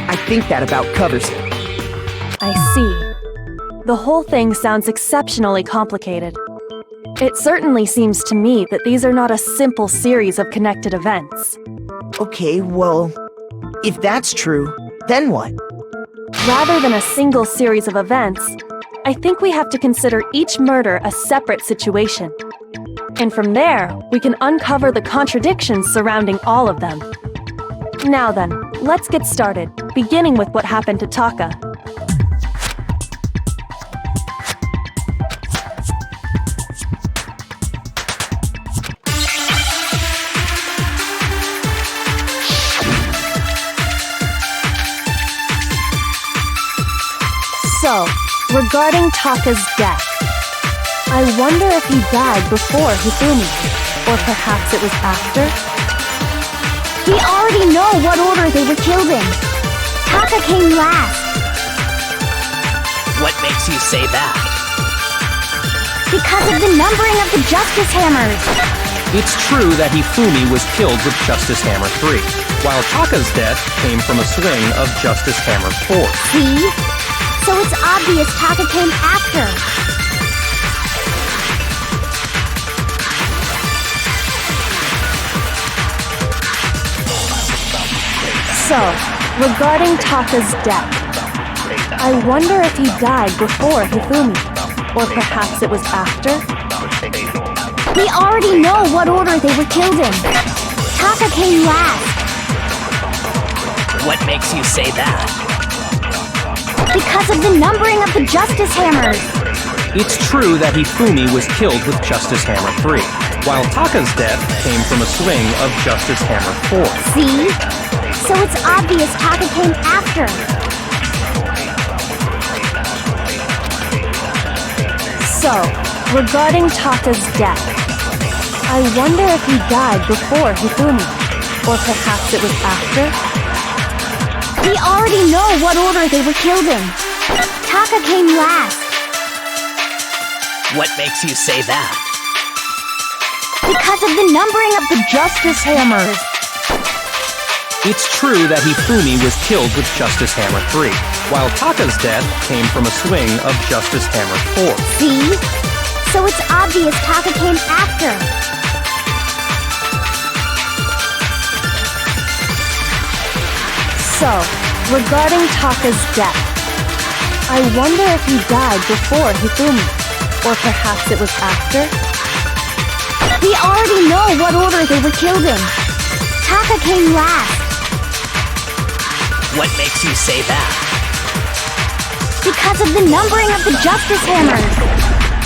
Speaker 9: I think that about covers it.
Speaker 6: I see. The whole thing sounds exceptionally complicated. It certainly seems to me that these are not a simple series of connected events.
Speaker 9: Okay, well, if that's true, then what?
Speaker 6: Rather than a single series of events, I think we have to consider each murder a separate situation. And from there, we can uncover the contradictions surrounding all of them. Now then, let's get started, beginning with what happened to Taka. So, regarding Taka's death, I wonder if he died before Hifumi, or perhaps it was after?
Speaker 1: We already know what order they were killed in. Taka came last.
Speaker 2: What makes you say that?
Speaker 1: Because of the numbering of the Justice Hammers.
Speaker 3: It's true that Hifumi was killed with Justice Hammer 3, while Taka's death came from a swing of Justice Hammer 4.
Speaker 1: See? So it's obvious Taka came after.
Speaker 6: So, regarding Taka's death, I wonder if he died before Hifumi, or perhaps it was after?
Speaker 1: We already know what order they were killed in. Taka came last.
Speaker 2: What makes you say that?
Speaker 1: Because of the numbering of the Justice Hammers.
Speaker 3: It's true that Hifumi was killed with Justice Hammer 3, while Taka's death came from a swing of Justice Hammer 4.
Speaker 1: See? So it's obvious Taka came after.
Speaker 6: So, regarding Taka's death, I wonder if he died before Hifumi, or perhaps it was after?
Speaker 1: We already know what order they were killed in. Taka came last.
Speaker 2: What makes you say that?
Speaker 1: Because of the numbering of the Justice Hammers.
Speaker 3: It's true that Hifumi was killed with Justice Hammer 3, while Taka's death came from a swing of Justice Hammer 4.
Speaker 1: See? So it's obvious Taka came after.
Speaker 6: So, regarding Taka's death, I wonder if he died before Hifumi, or perhaps it was after?
Speaker 1: We already know what order they were killed in. Taka came last.
Speaker 2: What makes you say that?
Speaker 1: Because of the numbering of the Justice Hammers.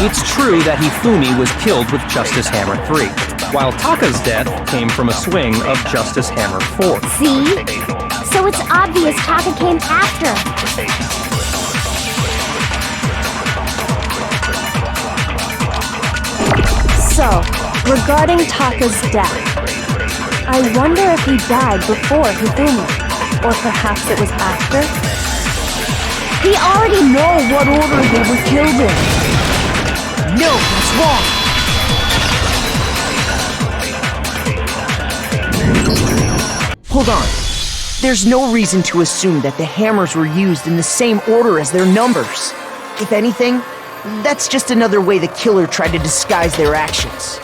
Speaker 3: It's true that Hifumi was killed with Justice Hammer 3, while Taka's death came from a swing of Justice Hammer 4.
Speaker 1: See? So it's obvious Taka came after.
Speaker 6: So, regarding Taka's death, I wonder if he died before Hifumi, or perhaps it was after?
Speaker 1: We already know what order they were killed in.
Speaker 9: No, that's wrong! Hold on. There's no reason to assume that the hammers were used in the same order as their numbers. If anything, that's just another way the killer tried to disguise their actions.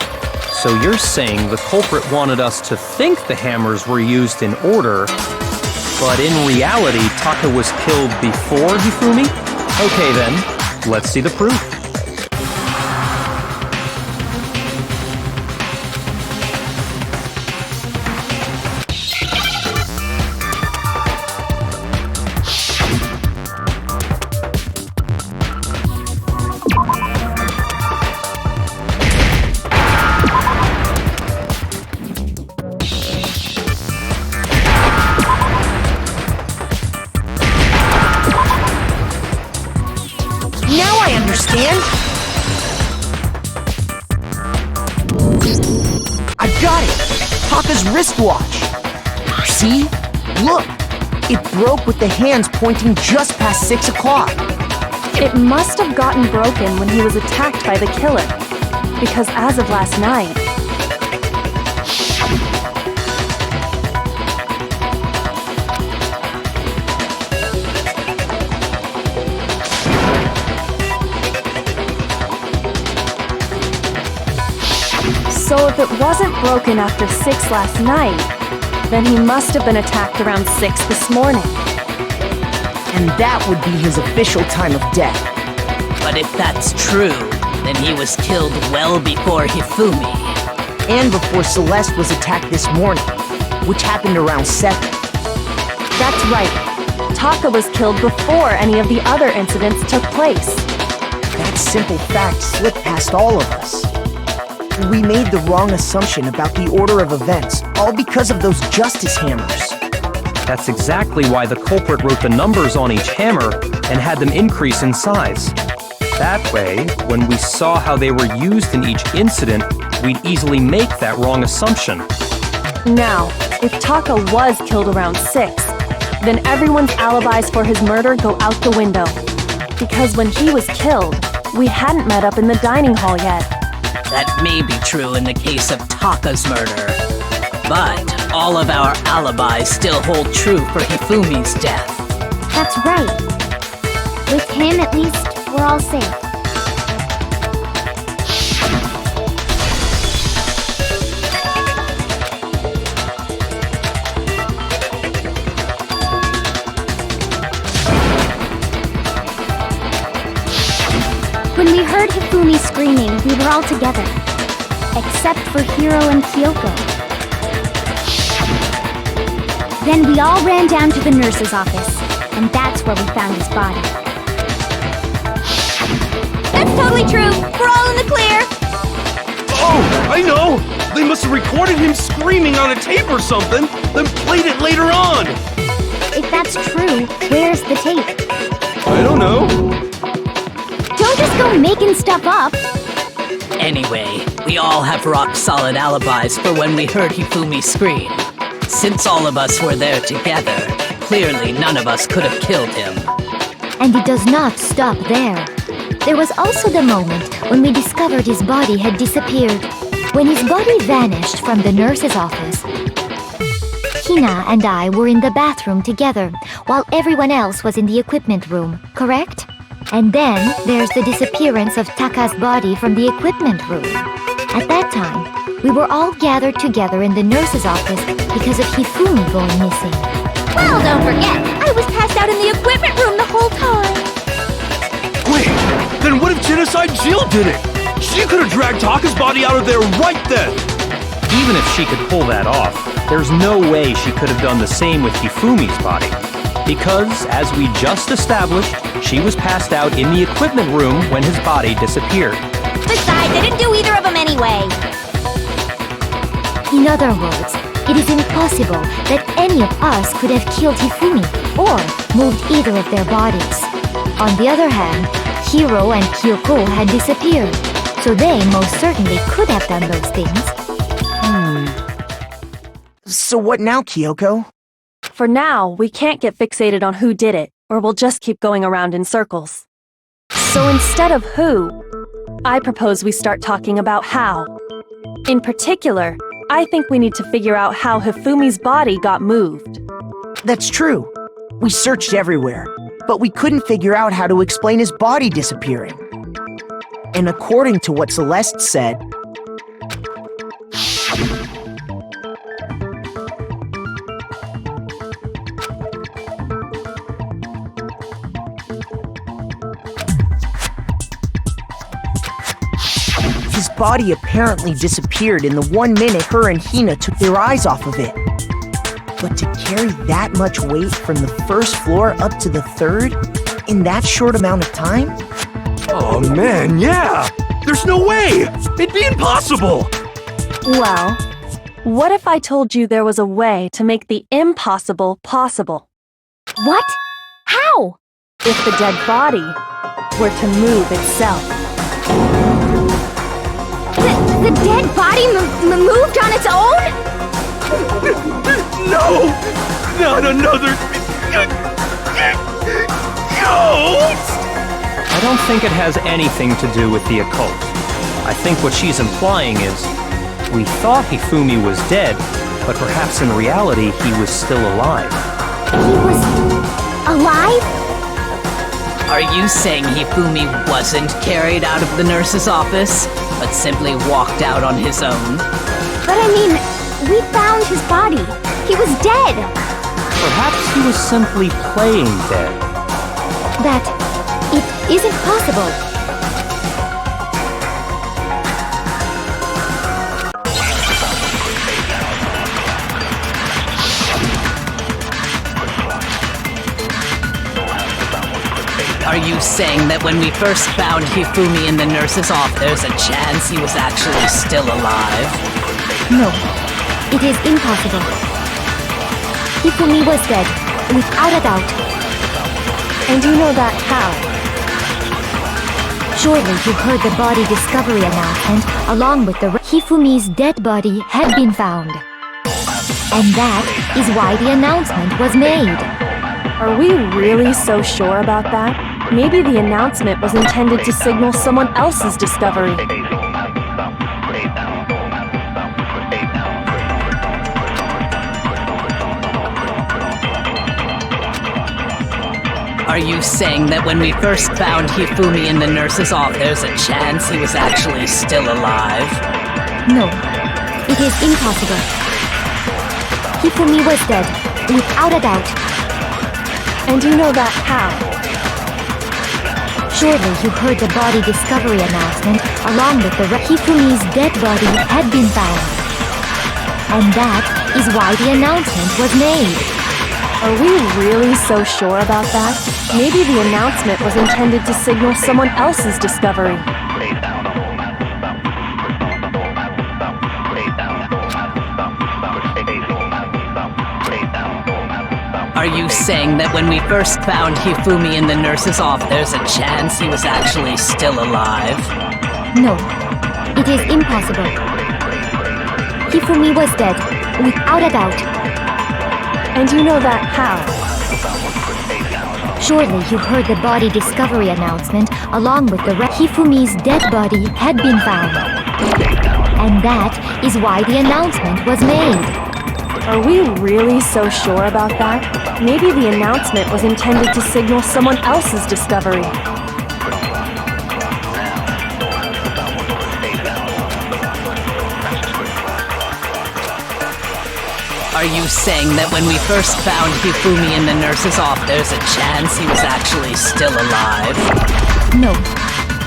Speaker 3: So you're saying the culprit wanted us to think the hammers were used in order, but in reality, Taka was killed before Hifumi? Okay then, let's see the proof.
Speaker 9: Now I understand! I've got it! Taka's wristwatch! See? Look! It broke with the hands pointing just past 6 o'clock.
Speaker 6: It must have gotten broken when he was attacked by the killer, because as of last night, so if it wasn't broken after 6 last night, then he must have been attacked around 6 this morning.
Speaker 9: And that would be his official time of death.
Speaker 2: But if that's true, then he was killed well before Hifumi.
Speaker 9: And before Celeste was attacked this morning, which happened around 7.
Speaker 6: That's right. Taka was killed before any of the other incidents took place.
Speaker 9: That simple fact slipped past all of us. We made the wrong assumption about the order of events, all because of those justice hammers.
Speaker 3: That's exactly why the culprit wrote the numbers on each hammer and had them increase in size. That way, when we saw how they were used in each incident, we'd easily make that wrong assumption.
Speaker 6: Now, if Taka was killed around 6, then everyone's alibis for his murder go out the window. Because when he was killed, we hadn't met up in the dining hall yet.
Speaker 2: That may be true in the case of Taka's murder. But all of our alibis still hold true for Hifumi's death.
Speaker 1: That's right. With him, at least, we're all safe. When we heard Hifumi screaming, we were all together. Except for Hiro and Kyoko. Then we all ran down to the nurse's office, and that's where we found his body. That's totally true! We're all in the clear!
Speaker 7: Oh, I know! They must have recorded him screaming on a tape or something, then played it later on!
Speaker 1: If that's true, where's the tape?
Speaker 7: I don't know.
Speaker 1: Don't just go making stuff up!
Speaker 2: Anyway, we all have rock-solid alibis for when we heard Hifumi scream. Since all of us were there together, clearly none of us could have killed him.
Speaker 8: And it does not stop there. There was also the moment when we discovered his body had disappeared. When his body vanished from the nurse's office, Hina and I were in the bathroom together, while everyone else was in the equipment room, correct? And then there's the disappearance of Taka's body from the equipment room. At that time, we were all gathered together in the nurse's office because of Hifumi going missing.
Speaker 1: Well, don't forget, I was passed out in the equipment room the whole time!
Speaker 7: Wait, then what if Genocide Jill did it? She could have dragged Taka's body out of there right then!
Speaker 3: Even if she could pull that off, there's no way she could have done the same with Hifumi's body. Because, as we just established, she was passed out in the equipment room when his body disappeared.
Speaker 1: Besides, I didn't do either of them anyway!
Speaker 8: In other words, it is impossible that any of us could have killed Hifumi or moved either of their bodies. On the other hand, Hiro and Kyoko had disappeared, so they most certainly could have done those things.
Speaker 9: So what now, Kyoko?
Speaker 6: For now, we can't get fixated on who did it, or we'll just keep going around in circles. So instead of who, I propose we start talking about how. In particular, I think we need to figure out how Hifumi's body got moved.
Speaker 9: That's true. We searched everywhere, but we couldn't figure out how to explain his body disappearing. And according to what Celeste said, his body apparently disappeared in the 1 minute her and Hina took their eyes off of it. But to carry that much weight from the first floor up to the third in that short amount of time?
Speaker 7: Oh man, yeah! There's no way! It'd be impossible!
Speaker 6: Well, what if I told you there was a way to make the impossible possible?
Speaker 1: What? How?
Speaker 6: If the dead body were to move itself.
Speaker 1: The dead body moved on its own?
Speaker 7: No! Not another... ghost!
Speaker 3: I don't think it has anything to do with the occult. I think what she's implying is, we thought Hifumi was dead, but perhaps in reality he was still alive.
Speaker 1: He was... alive?
Speaker 2: Are you saying Hifumi wasn't carried out of the nurse's office, but simply walked out on his own?
Speaker 1: But I mean, we found his body. He was dead.
Speaker 3: Perhaps he was simply playing dead.
Speaker 8: That it isn't possible.
Speaker 2: Are you saying that when we first found Hifumi in the nurse's office, there's a chance he was actually still alive?
Speaker 8: No, it is impossible. Hifumi was dead, without a doubt.
Speaker 6: And you know that how?
Speaker 8: Surely you heard the body discovery announcement along with the Hifumi's dead body had been found. And that is why the announcement was made.
Speaker 6: Are we really so sure about that? Maybe the announcement was intended to signal someone else's discovery.
Speaker 2: Are you saying that when we first found Hifumi in the nurse's office, there's a chance he was actually still alive?
Speaker 8: No, it is impossible. Hifumi was dead, without a doubt.
Speaker 6: And you know that how?
Speaker 8: Surely you heard the body discovery announcement along with the Hifumi's dead body had been found. And that is why the announcement was made.
Speaker 6: Are we really so sure about that? Maybe the announcement was intended to signal someone else's discovery.
Speaker 2: Are you saying that when we first found Hifumi in the nurse's office, there's a chance he was actually still alive?
Speaker 8: No, it is impossible. Hifumi was dead, without a doubt.
Speaker 6: And you know that how?
Speaker 8: Surely you heard the body discovery announcement along with the Hifumi's dead body had been found. And that is why the announcement was made.
Speaker 6: Are we really so sure about that? Maybe the announcement was intended to signal someone else's discovery.
Speaker 2: Are you saying that when we first found Hifumi in the nurse's office, there's a chance he was actually still alive?
Speaker 8: No,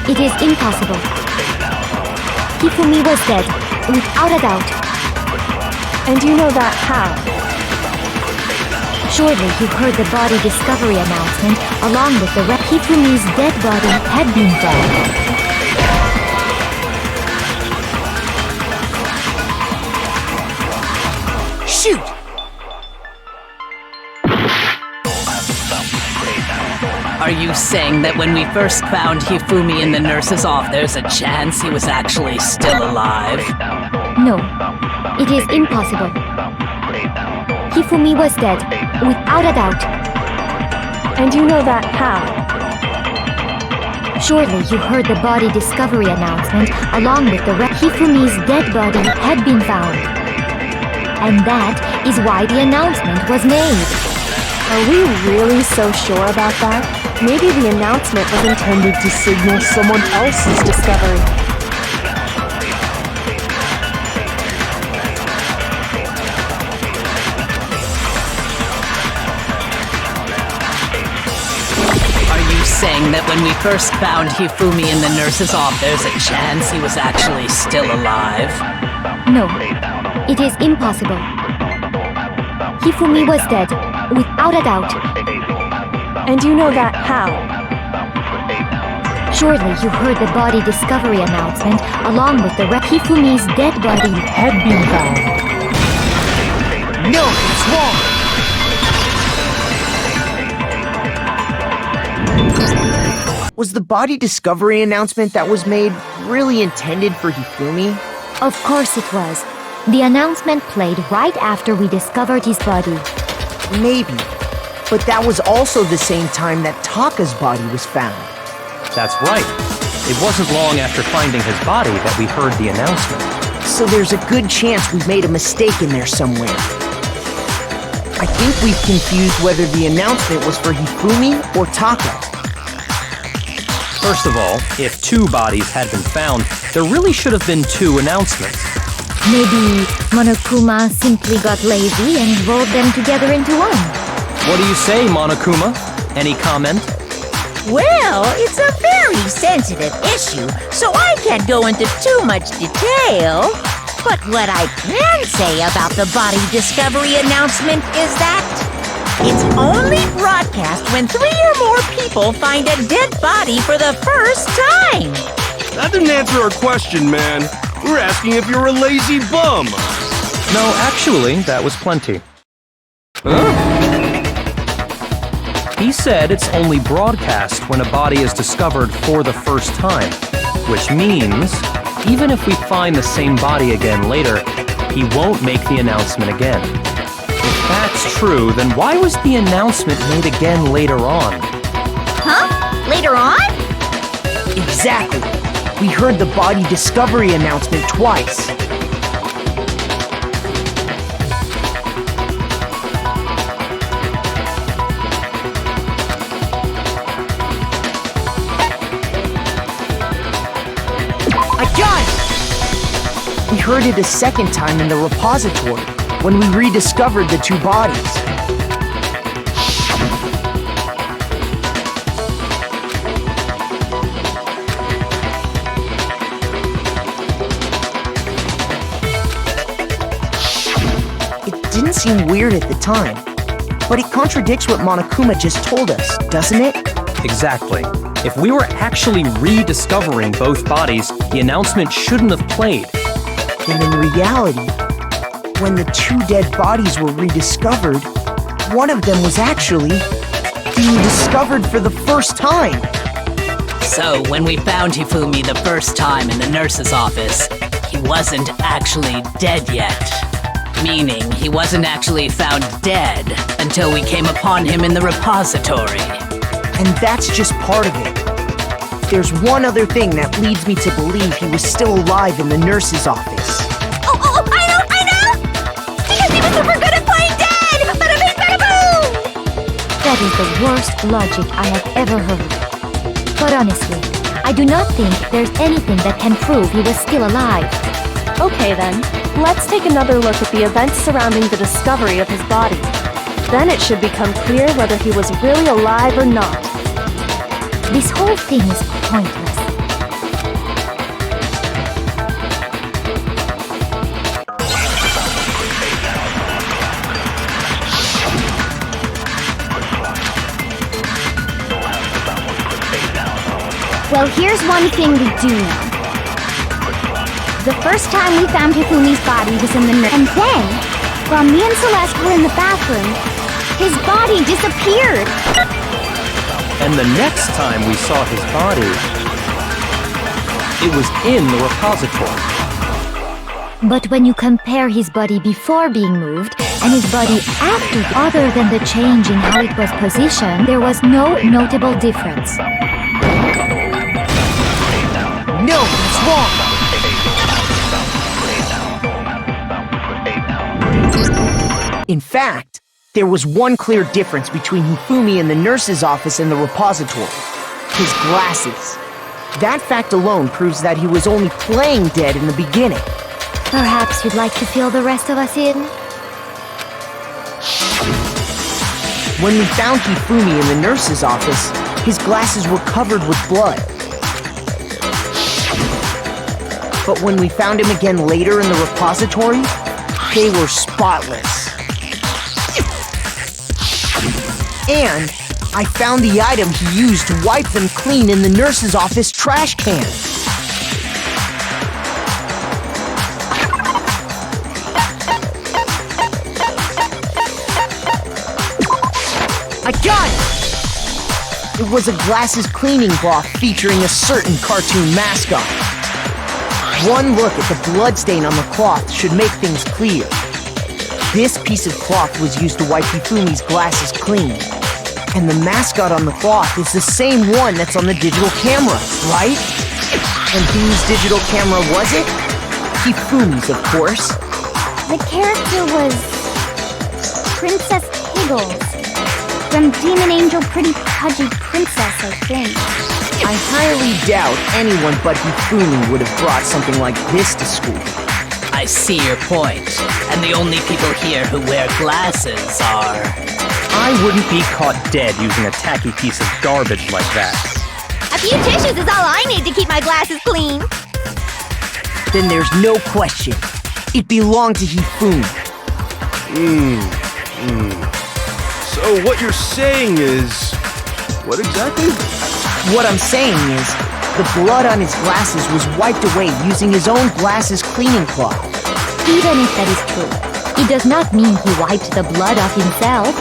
Speaker 8: it is impossible. Hifumi was dead, without a doubt.
Speaker 6: And you know that how?
Speaker 8: Surely you heard the body discovery announcement along with the Hifumi's dead body had been found.
Speaker 9: Shoot!
Speaker 2: Are you saying that when we first found Hifumi in the nurse's office, there's a chance he was actually still alive?
Speaker 8: No, it is impossible. Hifumi was dead, without a doubt.
Speaker 6: And you know that how?
Speaker 8: Surely you heard the body discovery announcement along with the Hifumi's dead body had been found. And that is why the announcement was made.
Speaker 6: Are we really so sure about that? Maybe the announcement was intended to signal someone else's discovery.
Speaker 2: Are you saying that when we first found Hifumi in the nurse's office, there's a chance he was actually still alive?
Speaker 8: No, it is impossible. Hifumi was dead, without a doubt.
Speaker 6: And you know that how?
Speaker 8: Surely you heard the body discovery announcement along with the Hifumi's dead body had been found.
Speaker 9: No, it's wrong! Was the body discovery announcement that was made really intended for Hifumi?
Speaker 8: Of course it was. The announcement played right after we discovered his body.
Speaker 9: Maybe. But that was also the same time that Taka's body was found.
Speaker 3: That's right. It wasn't long after finding his body that we heard the announcement.
Speaker 9: So there's a good chance we've made a mistake in there somewhere. I think we've confused whether the announcement was for Hifumi or Taka.
Speaker 3: First of all, if two bodies had been found, there really should have been two announcements.
Speaker 8: Maybe Monokuma simply got lazy and rolled them together into one.
Speaker 3: What do you say, Monokuma? Any comment?
Speaker 5: Well, it's a very sensitive issue, so I can't go into too much detail. But what I can say about the body discovery announcement is that it's only broadcast when 3 or more people find a dead body for the first time.
Speaker 7: That didn't answer our question, man. We're asking if you're a lazy bum.
Speaker 3: No, actually, that was plenty. He said it's only broadcast when a body is discovered for the first time, which means even if we find the same body again later, he won't make the announcement again. If that's true, then why was the announcement made again later on?
Speaker 1: Huh? Later on?
Speaker 9: Exactly. We heard the body discovery announcement twice. We heard it a second time in the repository, when we rediscovered the two bodies. It didn't seem weird at the time, but it contradicts what Monokuma just told us, doesn't it?
Speaker 3: Exactly. If we were actually rediscovering both bodies, the announcement shouldn't have played.
Speaker 9: And in reality, when the two dead bodies were rediscovered, one of them was actually being discovered for the first time.
Speaker 2: So when we found Hifumi the first time in the nurse's office, he wasn't actually dead yet. Meaning he wasn't actually found dead until we came upon him in the repository.
Speaker 9: And that's just part of it. There's one other thing that leads me to believe he was still alive in the nurse's office.
Speaker 1: Oh, I know! Because he was super good at playing dead! Bada bing, bada boom!
Speaker 8: That is the worst logic I have ever heard. But honestly, I do not think there's anything that can prove he was still alive.
Speaker 6: Okay then, let's take another look at the events surrounding the discovery of his body. Then it should become clear whether he was really alive or not.
Speaker 8: This whole thing is pointless.
Speaker 1: Well, here's one thing we do know. The first time we found Hifumi's body was in the nurse. And then, while me and Celeste were in the bathroom, his body disappeared.
Speaker 3: And the next time we saw his body, it was in the repository.
Speaker 8: But when you compare his body before being moved and his body after, other than the change in how it was positioned, there was no notable difference.
Speaker 9: No, it's wrong! In fact, there was one clear difference between Hifumi in the nurse's office and the repository. His glasses. That fact alone proves that he was only playing dead in the beginning.
Speaker 8: Perhaps you'd like to fill the rest of us in?
Speaker 9: When we found Hifumi in the nurse's office, his glasses were covered with blood. But when we found him again later in the repository, they were spotless. And I found the item he used to wipe them clean in the nurse's office trash can. I got it! It was a glasses cleaning cloth featuring a certain cartoon mascot. One look at the bloodstain on the cloth should make things clear. This piece of cloth was used to wipe Hifumi's glasses clean. And the mascot on the cloth is the same one that's on the digital camera, right? And whose digital camera was it? Hifumi's, of course.
Speaker 1: The character was Princess Higgles from Demon Angel Pretty Pudgy Princess, I think.
Speaker 9: I highly doubt anyone but Hifumi would have brought something like this to school.
Speaker 2: I see your point. And the only people here who wear glasses are...
Speaker 3: I wouldn't be caught dead using a tacky piece of garbage like that.
Speaker 1: A few tissues is all I need to keep my glasses clean.
Speaker 9: Then there's no question. It belonged to Hifumi.
Speaker 7: So what you're saying is... what exactly?
Speaker 9: What I'm saying is, the blood on his glasses was wiped away using his own glasses cleaning cloth.
Speaker 8: Even if that is true, It does not mean he wiped the blood off himself.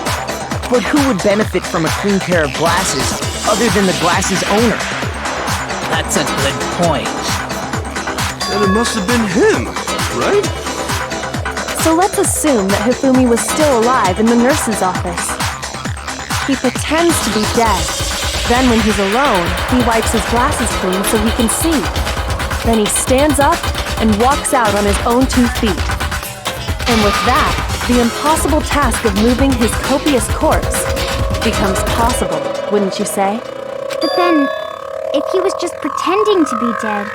Speaker 9: But who would benefit from a clean pair of glasses other than the glasses owner?
Speaker 2: That's a good point.
Speaker 7: And it must have been him, right?
Speaker 6: So let's assume that Hifumi was still alive in the nurse's office. He pretends to be dead. Then when he's alone, he wipes his glasses clean so he can see. Then he stands up and walks out on his own 2 feet. And with that, the impossible task of moving his copious corpse becomes possible, wouldn't you say?
Speaker 1: But then, if he was just pretending to be dead,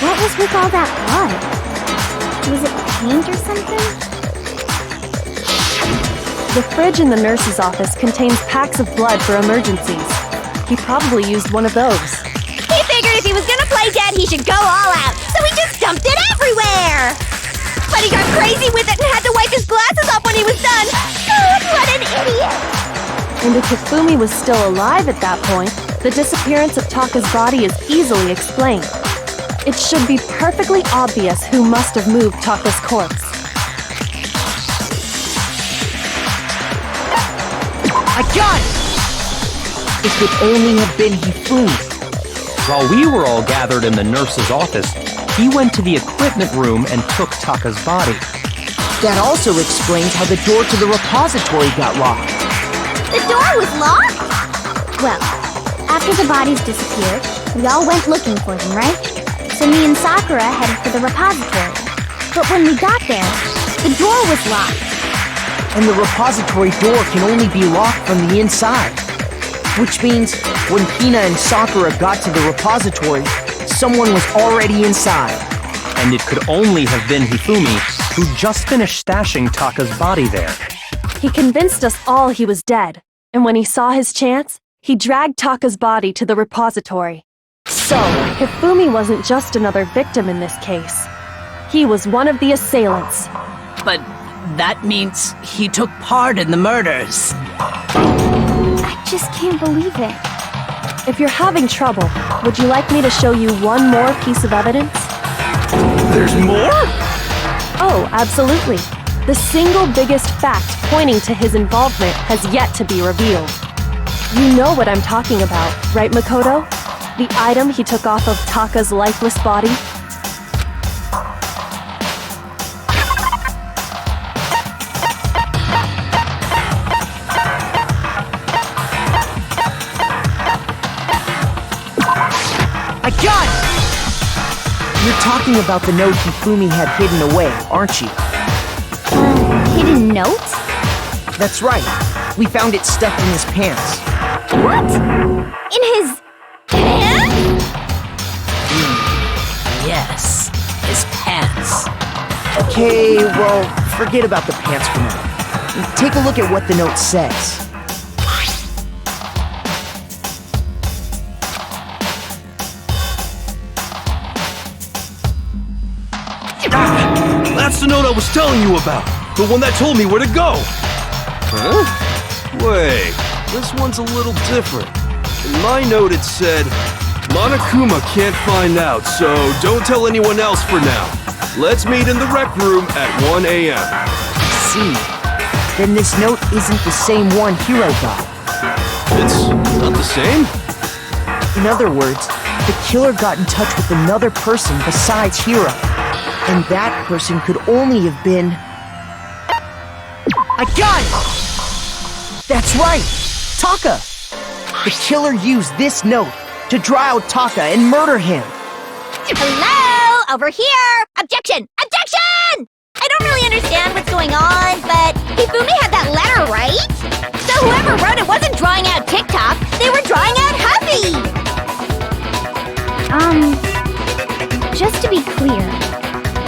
Speaker 1: what was with all that blood? Was it paint or something?
Speaker 6: The fridge in the nurse's office contains packs of blood for emergencies. He probably used one of those.
Speaker 1: He figured if he was gonna play dead, he should go all out, so he just dumped it everywhere! But he got crazy with it and had to wipe his glasses off when he was done! God, what an idiot!
Speaker 6: And if Hifumi was still alive at that point, the disappearance of Taka's body is easily explained. It should be perfectly obvious who must have moved Taka's corpse.
Speaker 9: I got it! It could only have been Hifumi.
Speaker 3: While we were all gathered in the nurse's office, he went to the equipment room and took Taka's body.
Speaker 9: That also explains how the door to the repository got locked.
Speaker 1: The door was locked? Well, after the bodies disappeared, we all went looking for them, right? So me and Sakura headed for the repository. But when we got there, the door was locked.
Speaker 9: And the repository door can only be locked from the inside. Which means, when Hina and Sakura got to the repository, someone was already inside.
Speaker 3: And it could only have been Hifumi, who just finished stashing Taka's body there.
Speaker 6: He convinced us all he was dead, and when he saw his chance, he dragged Taka's body to the repository. So, Hifumi wasn't just another victim in this case. He was one of the assailants.
Speaker 2: But that means he took part in the murders.
Speaker 1: I just can't believe it.
Speaker 6: If you're having trouble, would you like me to show you one more piece of evidence?
Speaker 7: There's more?
Speaker 6: Oh, absolutely. The single biggest fact pointing to his involvement has yet to be revealed. You know what I'm talking about, right, Makoto? The item he took off of Taka's lifeless body?
Speaker 9: I got it! You're talking about the note Hifumi had hidden away, aren't you?
Speaker 1: Hidden note?
Speaker 9: That's right. We found it stuffed in his pants.
Speaker 1: What? In his pants?
Speaker 2: Yes, his pants.
Speaker 9: Okay, well, forget about the pants for now. Take a look at what the note says.
Speaker 7: That's the note I was telling you about. The one that told me where to go. Huh? Wait, this one's a little different. In my note it said, Monokuma can't find out, so don't tell anyone else for now. Let's meet in the rec room at 1 a.m.
Speaker 9: See, then this note isn't the same one Hiro got.
Speaker 7: It's not the same?
Speaker 9: In other words, the killer got in touch with another person besides Hiro. And that person could only have been... I got it! That's right! Taka! The killer used this note to draw out Taka and murder him.
Speaker 1: Hello? Over here! Objection! Objection! I don't really understand what's going on, but Hifumi had that letter, right? So whoever wrote it wasn't drawing out TikTok, they were drawing out Huffy! Just to be clear,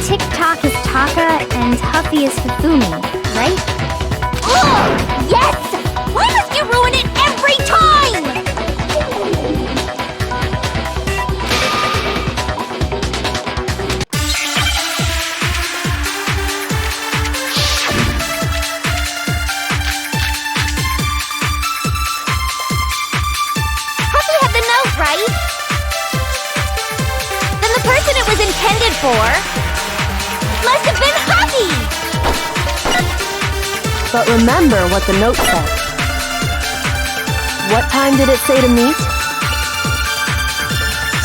Speaker 1: TikTok is Taka and Huffy is Hifumi, right? Ugh! Yes! Why must you ruin it every time? Huffy had the note, right? Then the person it was intended for
Speaker 6: But remember what the note said. What time did it say to meet?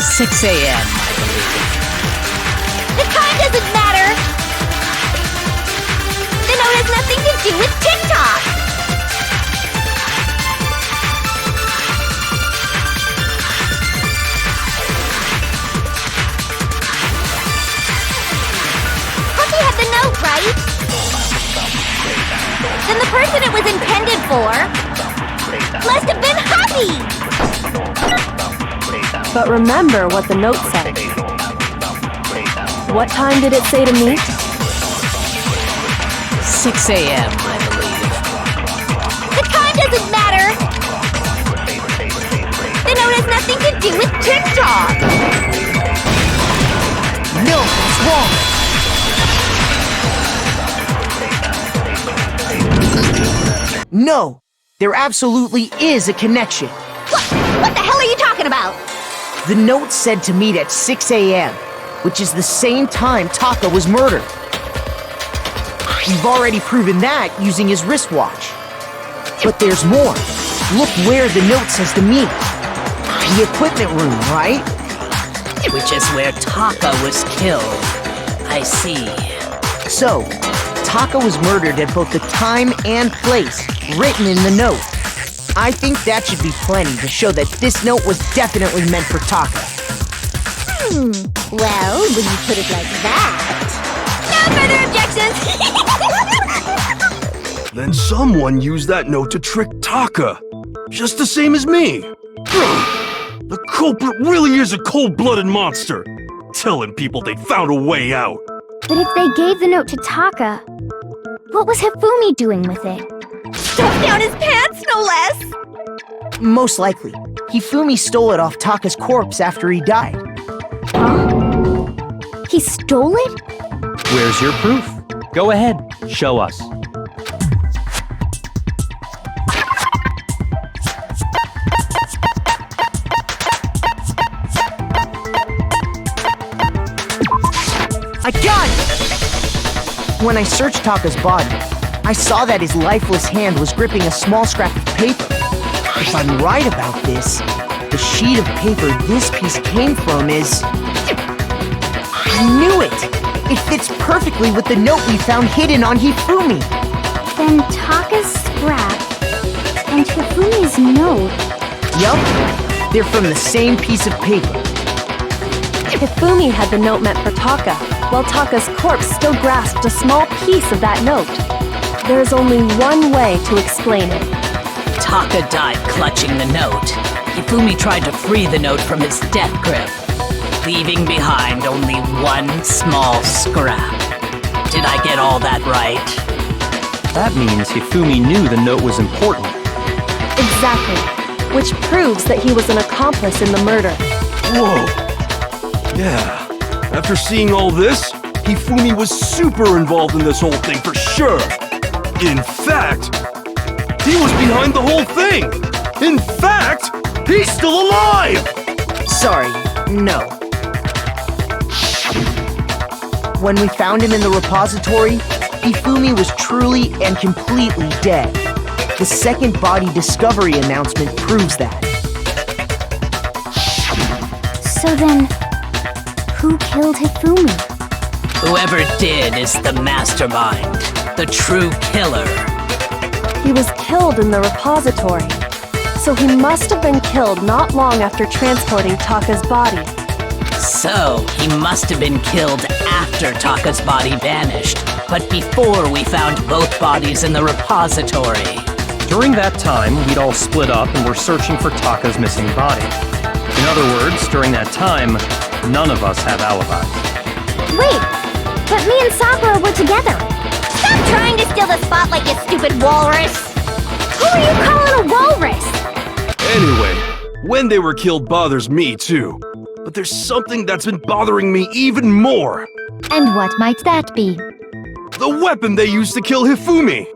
Speaker 2: 6 a.m., I believe.
Speaker 1: The time doesn't matter! The note has nothing to do with TikTok! Puppy had the note, right? Then the person it was intended for must have been Happy!
Speaker 6: But remember what the note said. What time did it say to meet?
Speaker 2: 6 a.m., I believe.
Speaker 1: The time doesn't matter! The note has nothing to do with TikTok!
Speaker 9: No, it's wrong. No, there absolutely is a connection.
Speaker 1: What the hell are you talking about?
Speaker 9: The note said to meet at 6 a.m., which is the same time Taka was murdered. We've already proven that using his wristwatch. But there's more. Look where the note says to meet. The equipment room, right?
Speaker 2: Which is where Taka was killed. I see.
Speaker 9: So, Taka was murdered at both the time and place written in the note. I think that should be plenty to show that this note was definitely meant for Taka.
Speaker 1: Well, when you put it like that... No further objections!
Speaker 7: Then someone used that note to trick Taka. Just the same as me. The culprit really is a cold-blooded monster. Telling people they found a way out.
Speaker 1: But if they gave the note to Taka, what was Hifumi doing with it? Stuffed down his pants, no less!
Speaker 9: Most likely, Hifumi stole it off Taka's corpse after he died.
Speaker 1: Huh? He stole it?
Speaker 3: Where's your proof? Go ahead, show us.
Speaker 9: I got it! When I searched Taka's body, I saw that his lifeless hand was gripping a small scrap of paper. If I'm right about this, the sheet of paper this piece came from is... I knew it! It fits perfectly with the note we found hidden on Hifumi.
Speaker 1: Then Taka's scrap and Hifumi's note...
Speaker 9: Yup, they're from the same piece of paper.
Speaker 6: Hifumi had the note meant for Taka, while Taka's corpse still grasped a small piece of that note. There's only one way to explain it.
Speaker 2: Taka died clutching the note. Hifumi tried to free the note from his death grip, leaving behind only one small scrap. Did I get all that right?
Speaker 3: That means Hifumi knew the note was important.
Speaker 6: Exactly, which proves that he was an accomplice in the murder.
Speaker 7: Whoa. Yeah. After seeing all this, Hifumi was super involved in this whole thing for sure. In fact, he was behind the whole thing! In fact, he's still alive!
Speaker 9: Sorry, no. When we found him in the repository, Hifumi was truly and completely dead. The second body discovery announcement proves that.
Speaker 1: So then, who killed Hifumi?
Speaker 2: Whoever did is the mastermind, the true killer.
Speaker 6: He was killed in the repository, so he must have been killed not long after transporting Taka's body.
Speaker 2: So, he must have been killed after Taka's body vanished, but before we found both bodies in the repository.
Speaker 3: During that time, we'd all split up and were searching for Taka's missing body. In other words, during that time, none of us have alibis.
Speaker 1: Wait, but me and Sakura were together. Stop trying to steal the spotlight, you stupid walrus! Who are you calling a walrus?
Speaker 7: Anyway, when they were killed bothers me too. But there's something that's been bothering me even more.
Speaker 8: And what might that be?
Speaker 7: The weapon they used to kill Hifumi.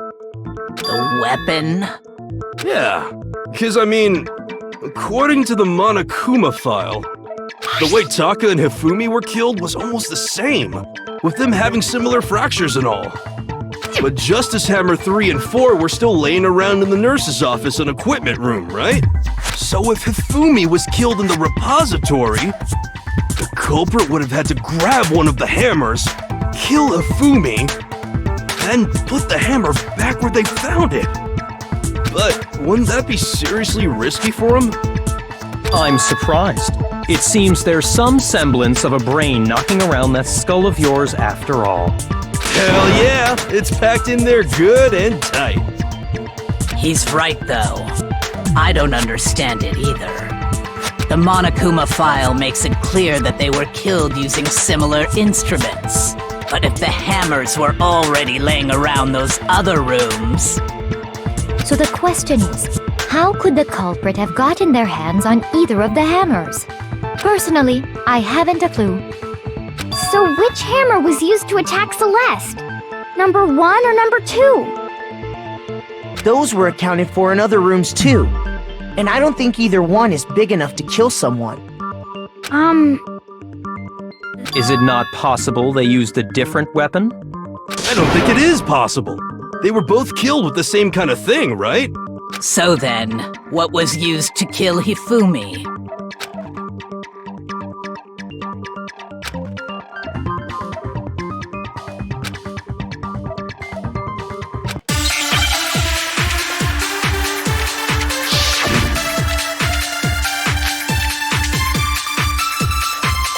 Speaker 2: The weapon?
Speaker 7: Yeah, because I mean, according to the Monokuma file, the way Taka and Hifumi were killed was almost the same, with them having similar fractures and all. But Justice Hammer 3 and 4 were still laying around in the nurse's office and equipment room, right? So if Hifumi was killed in the repository, the culprit would have had to grab one of the hammers, kill Hifumi, then put the hammer back where they found it. But wouldn't that be seriously risky for him?
Speaker 3: I'm surprised. It seems there's some semblance of a brain knocking around that skull of yours after all.
Speaker 7: Hell yeah, it's packed in there good and tight.
Speaker 2: He's right, though. I don't understand it either. The Monokuma file makes it clear that they were killed using similar instruments. But if the hammers were already laying around those other rooms...
Speaker 8: So the question is, how could the culprit have gotten their hands on either of the hammers? Personally, I haven't a clue.
Speaker 1: So which hammer was used to attack Celeste? Number 1 or number 2?
Speaker 9: Those were accounted for in other rooms too. And I don't think either one is big enough to kill someone.
Speaker 3: Is it not possible they used a different weapon?
Speaker 7: I don't think it is possible. They were both killed with the same kind of thing, right?
Speaker 2: So then, what was used to kill Hifumi?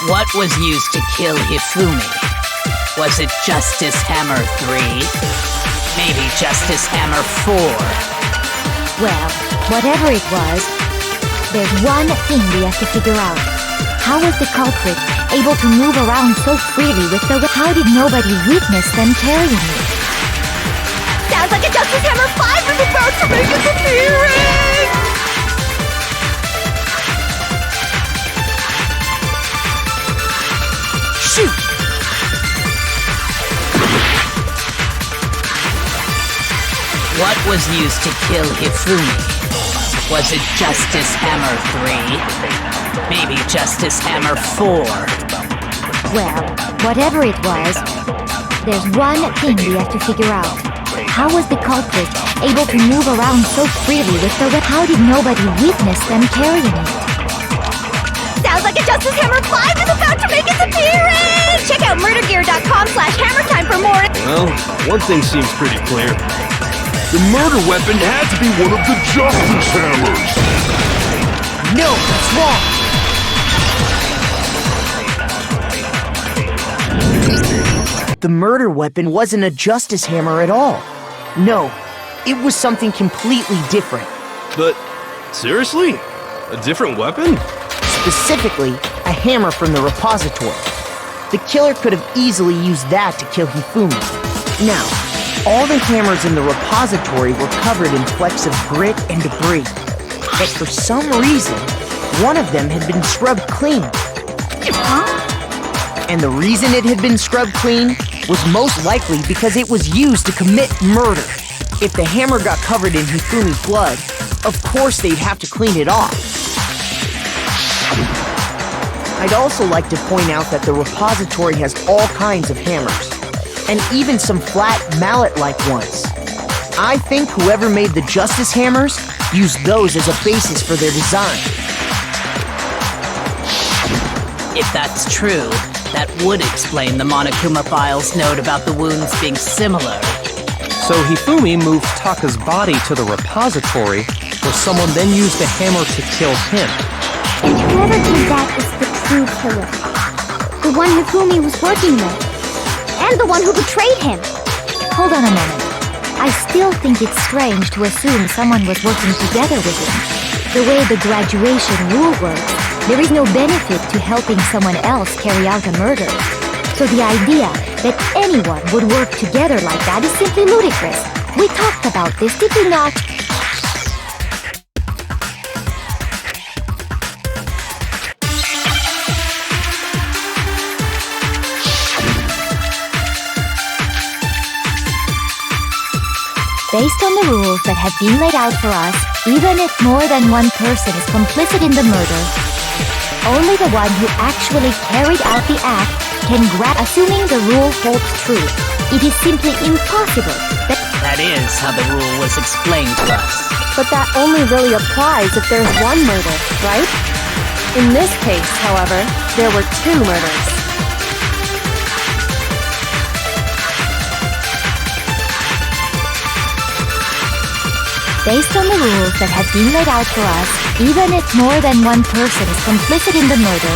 Speaker 2: What was used to kill Hifumi? Was it Justice Hammer 3? Maybe Justice Hammer 4?
Speaker 8: Well, whatever it was, there's one thing we have to figure out. How was the culprit able to move around so freely with the... How did nobody witness them carrying it?
Speaker 1: Sounds like a Justice Hammer 5 is about to make its appearance!
Speaker 2: Shoot! What was used to kill Hifumi? Was it Justice Hammer 3? Maybe Justice Hammer 4?
Speaker 8: Well, whatever it was, there's one thing we have to figure out. How was the culprit able to move around so freely with the... How did nobody witness them carrying it?
Speaker 1: Sounds like a Justice Hammer 5 is about to make its appearance! Check out murdergear.com/hammertime for more.
Speaker 7: Well, one thing seems pretty clear. The murder weapon had to be one of the Justice Hammers!
Speaker 9: No, that's wrong! The murder weapon wasn't a Justice Hammer at all. No, it was something completely different.
Speaker 7: But, seriously? A different weapon?
Speaker 9: Specifically, a hammer from the repository. The killer could have easily used that to kill Hifumi. Now, all the hammers in the repository were covered in flecks of grit and debris. But for some reason, one of them had been scrubbed clean. And the reason it had been scrubbed clean was most likely because it was used to commit murder. If the hammer got covered in Hifumi's blood, of course they'd have to clean it off. I'd also like to point out that the repository has all kinds of hammers, and even some flat mallet-like ones. I think whoever made the Justice Hammers used those as a basis for their design.
Speaker 2: If that's true, that would explain the Monokuma file's note about the wounds being similar.
Speaker 3: So Hifumi moved Taka's body to the repository, where someone then used the hammer to kill him.
Speaker 1: And whoever did that is the true killer. The one Hifumi was working with. And the one who betrayed him.
Speaker 8: Hold on a moment. I still think it's strange to assume someone was working together with him. The way the graduation rule works, there is no benefit to helping someone else carry out a murder. So the idea that anyone would work together like that is simply ludicrous. We talked about this, did we not? Based on the rules that have been laid out for us, even if more than one person is complicit in the murder, only the one who actually carried out the act can grab, assuming the rule holds true. It is simply impossible
Speaker 2: That is how the rule was explained to us.
Speaker 6: But that only really applies if there's one murder, right? In this case, however, there were two murders.
Speaker 8: Based on the rules that have been laid out for us, even if more than one person is complicit in the murder,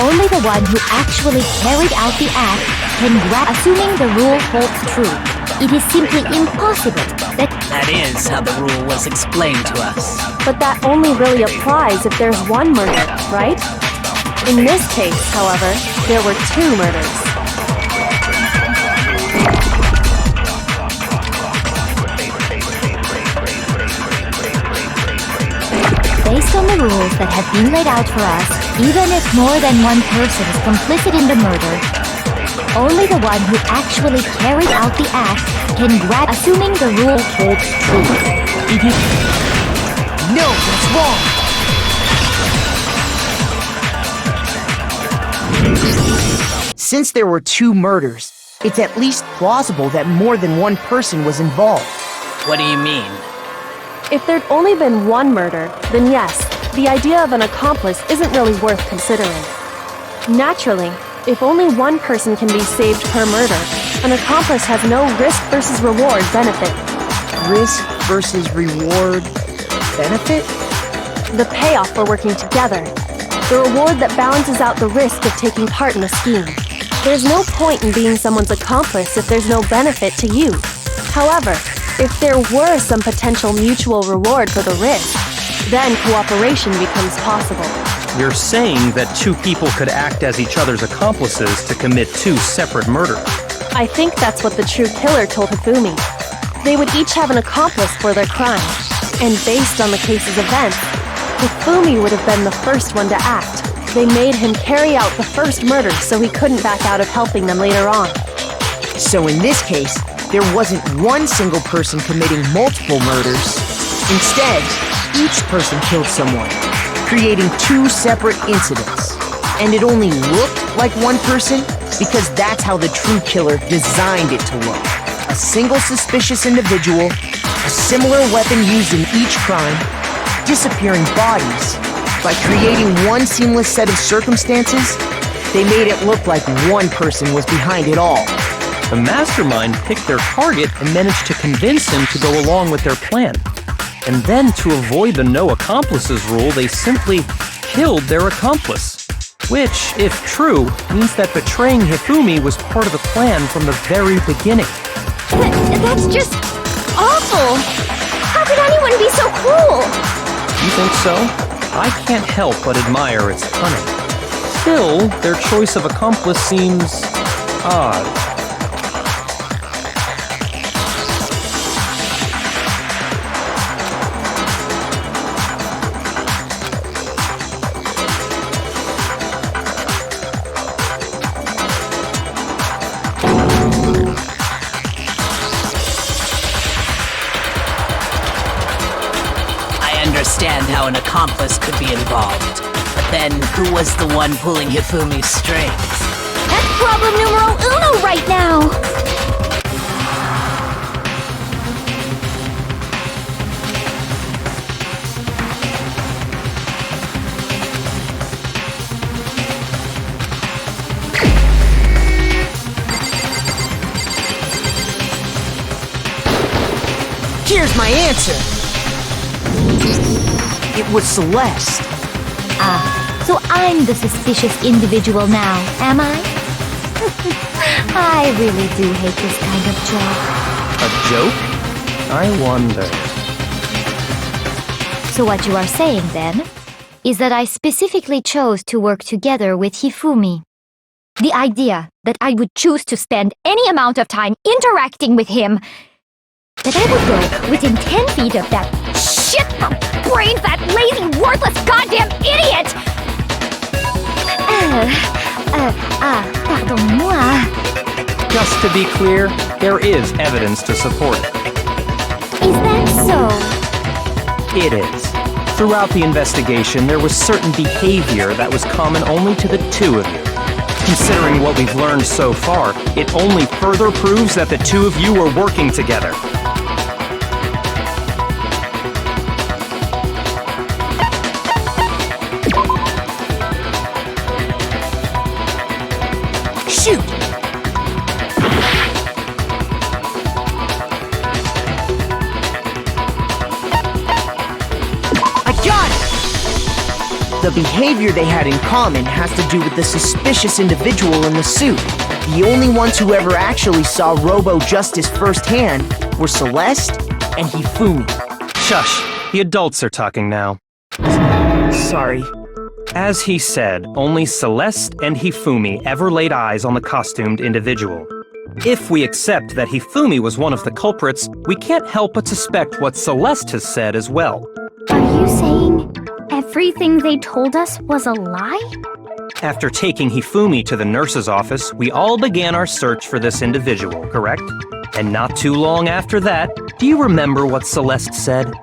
Speaker 8: only the one who actually carried out the act can assuming the rule holds true. It is simply impossible
Speaker 2: That is how the rule was explained to us.
Speaker 6: But that only really applies if there's one murder, right? In this case, however, there were two murders.
Speaker 8: Based on the rules that have been laid out for us, even if more than one person is complicit in the murder, only the one who actually carried out the act can assuming the rule holds true.
Speaker 9: No, that's wrong! Since there were two murders, it's at least plausible that more than one person was involved.
Speaker 2: What do you mean?
Speaker 6: If there'd only been one murder, then yes, the idea of an accomplice isn't really worth considering. Naturally, if only one person can be saved per murder, an accomplice has no risk versus reward benefit.
Speaker 9: Risk versus reward benefit?
Speaker 6: The payoff for working together. The reward that balances out the risk of taking part in the scheme. There's no point in being someone's accomplice if there's no benefit to you. However, if there were some potential mutual reward for the risk, then cooperation becomes possible.
Speaker 3: You're saying that two people could act as each other's accomplices to commit two separate murders.
Speaker 6: I think that's what the true killer told Hifumi. They would each have an accomplice for their crime, and based on the case's events, Hifumi would have been the first one to act. They made him carry out the first murder so he couldn't back out of helping them later on.
Speaker 9: So in this case, there wasn't one single person committing multiple murders. Instead, each person killed someone, creating two separate incidents. And it only looked like one person because that's how the true killer designed it to look. A single suspicious individual, a similar weapon used in each crime, disappearing bodies. By creating one seamless set of circumstances, they made it look like one person was behind it all.
Speaker 3: The mastermind picked their target and managed to convince him to go along with their plan. And then, to avoid the no accomplices rule, they simply killed their accomplice. Which, if true, means that betraying Hifumi was part of the plan from the very beginning.
Speaker 1: That's just awful! How could anyone be so cruel?
Speaker 3: You think so? I can't help but admire its cunning. Still, their choice of accomplice seems odd.
Speaker 2: Understand how an accomplice could be involved. But then, who was the one pulling Hifumi's strings?
Speaker 1: That's problem numero uno right now!
Speaker 9: Here's my answer! It was Celeste.
Speaker 8: So I'm the suspicious individual now, am I? I really do hate this kind of job.
Speaker 3: A joke? I wonder.
Speaker 8: So what you are saying, then, is that I specifically chose to work together with Hifumi. The idea that I would choose to spend any amount of time interacting with him, that I would go within 10 feet of that
Speaker 1: Shit the brains, that lazy, worthless goddamn idiot!
Speaker 8: Pardon-moi.
Speaker 3: Just to be clear, there is evidence to support it.
Speaker 8: Is that so?
Speaker 3: It is. Throughout the investigation, there was certain behavior that was common only to the two of you. Considering what we've learned so far, it only further proves that the two of you were working together.
Speaker 9: Shoot! I got it! The behavior they had in common has to do with the suspicious individual in the suit. The only ones who ever actually saw Robo-Justice firsthand were Celeste and Hifumi.
Speaker 3: Shush, the adults are talking now.
Speaker 9: Sorry.
Speaker 3: As he said, only Celeste and Hifumi ever laid eyes on the costumed individual. If we accept that Hifumi was one of the culprits, we can't help but suspect what Celeste has said as well.
Speaker 1: Are you saying everything they told us was a lie?
Speaker 3: After taking Hifumi to the nurse's office, we all began our search for this individual, correct? And not too long after that, do you remember what Celeste said?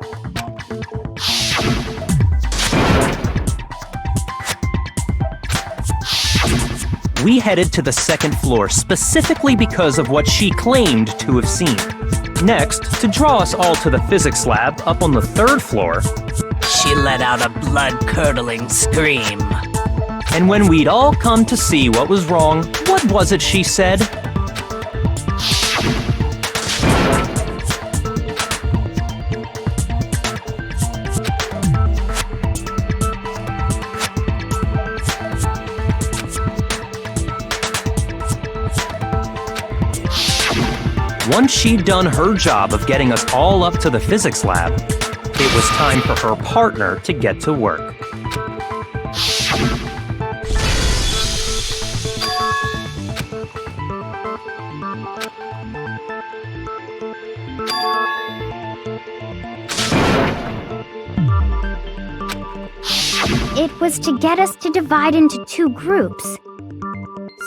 Speaker 3: We headed to the second floor specifically because of what she claimed to have seen. Next, to draw us all to the physics lab up on the third floor,
Speaker 2: She let out a blood-curdling scream.
Speaker 3: and when we'd all come to see what was wrong, what was it she said? Once she'd done her job of getting us all up to the physics lab, it was time for her partner to get to work.
Speaker 1: It was to get us to divide into two groups,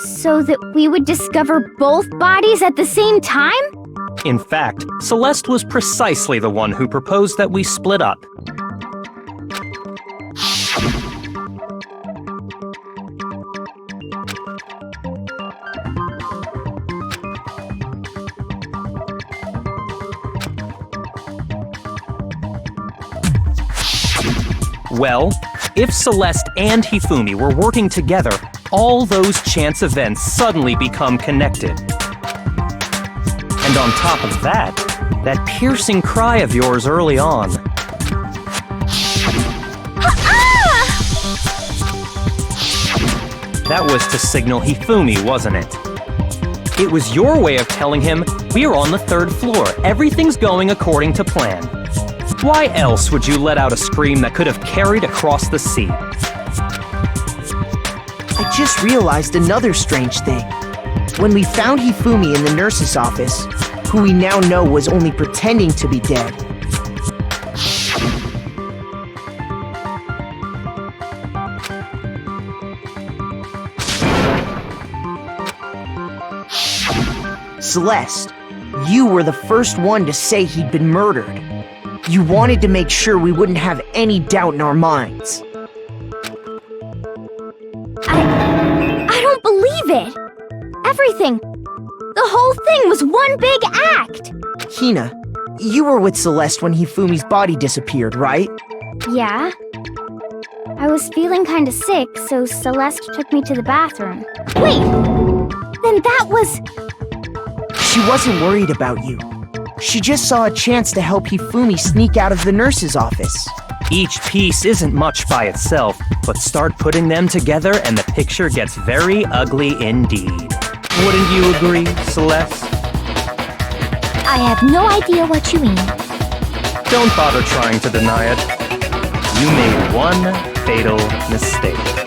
Speaker 1: so that we would discover both bodies at the same time?
Speaker 3: In fact, Celeste was precisely the one who proposed that we split up. Well, if Celeste and Hifumi were working together, all those chance events suddenly become connected. And on top of that, that piercing cry of yours early on. That was to signal Hifumi, wasn't it? It was your way of telling him, we're on the third floor, everything's going according to plan. Why else would you let out a scream that could have carried across the sea?
Speaker 9: I just realized another strange thing. When we found Hifumi in the nurse's office, who we now know was only pretending to be dead, Celeste, you were the first one to say he'd been murdered. You wanted to make sure we wouldn't have any doubt in our minds.
Speaker 1: I don't believe it! Everything! The whole thing was one big act!
Speaker 9: Hina, you were with Celeste when Hifumi's body disappeared, right?
Speaker 1: Yeah. I was feeling kinda sick, so Celeste took me to the bathroom. Wait! Then that was...
Speaker 9: She wasn't worried about you. She just saw a chance to help Hifumi sneak out of the nurse's office.
Speaker 3: Each piece isn't much by itself, but start putting them together and the picture gets very ugly indeed. Wouldn't you agree, Celeste?
Speaker 8: I have no idea what you mean.
Speaker 3: Don't bother trying to deny it. You made one fatal mistake.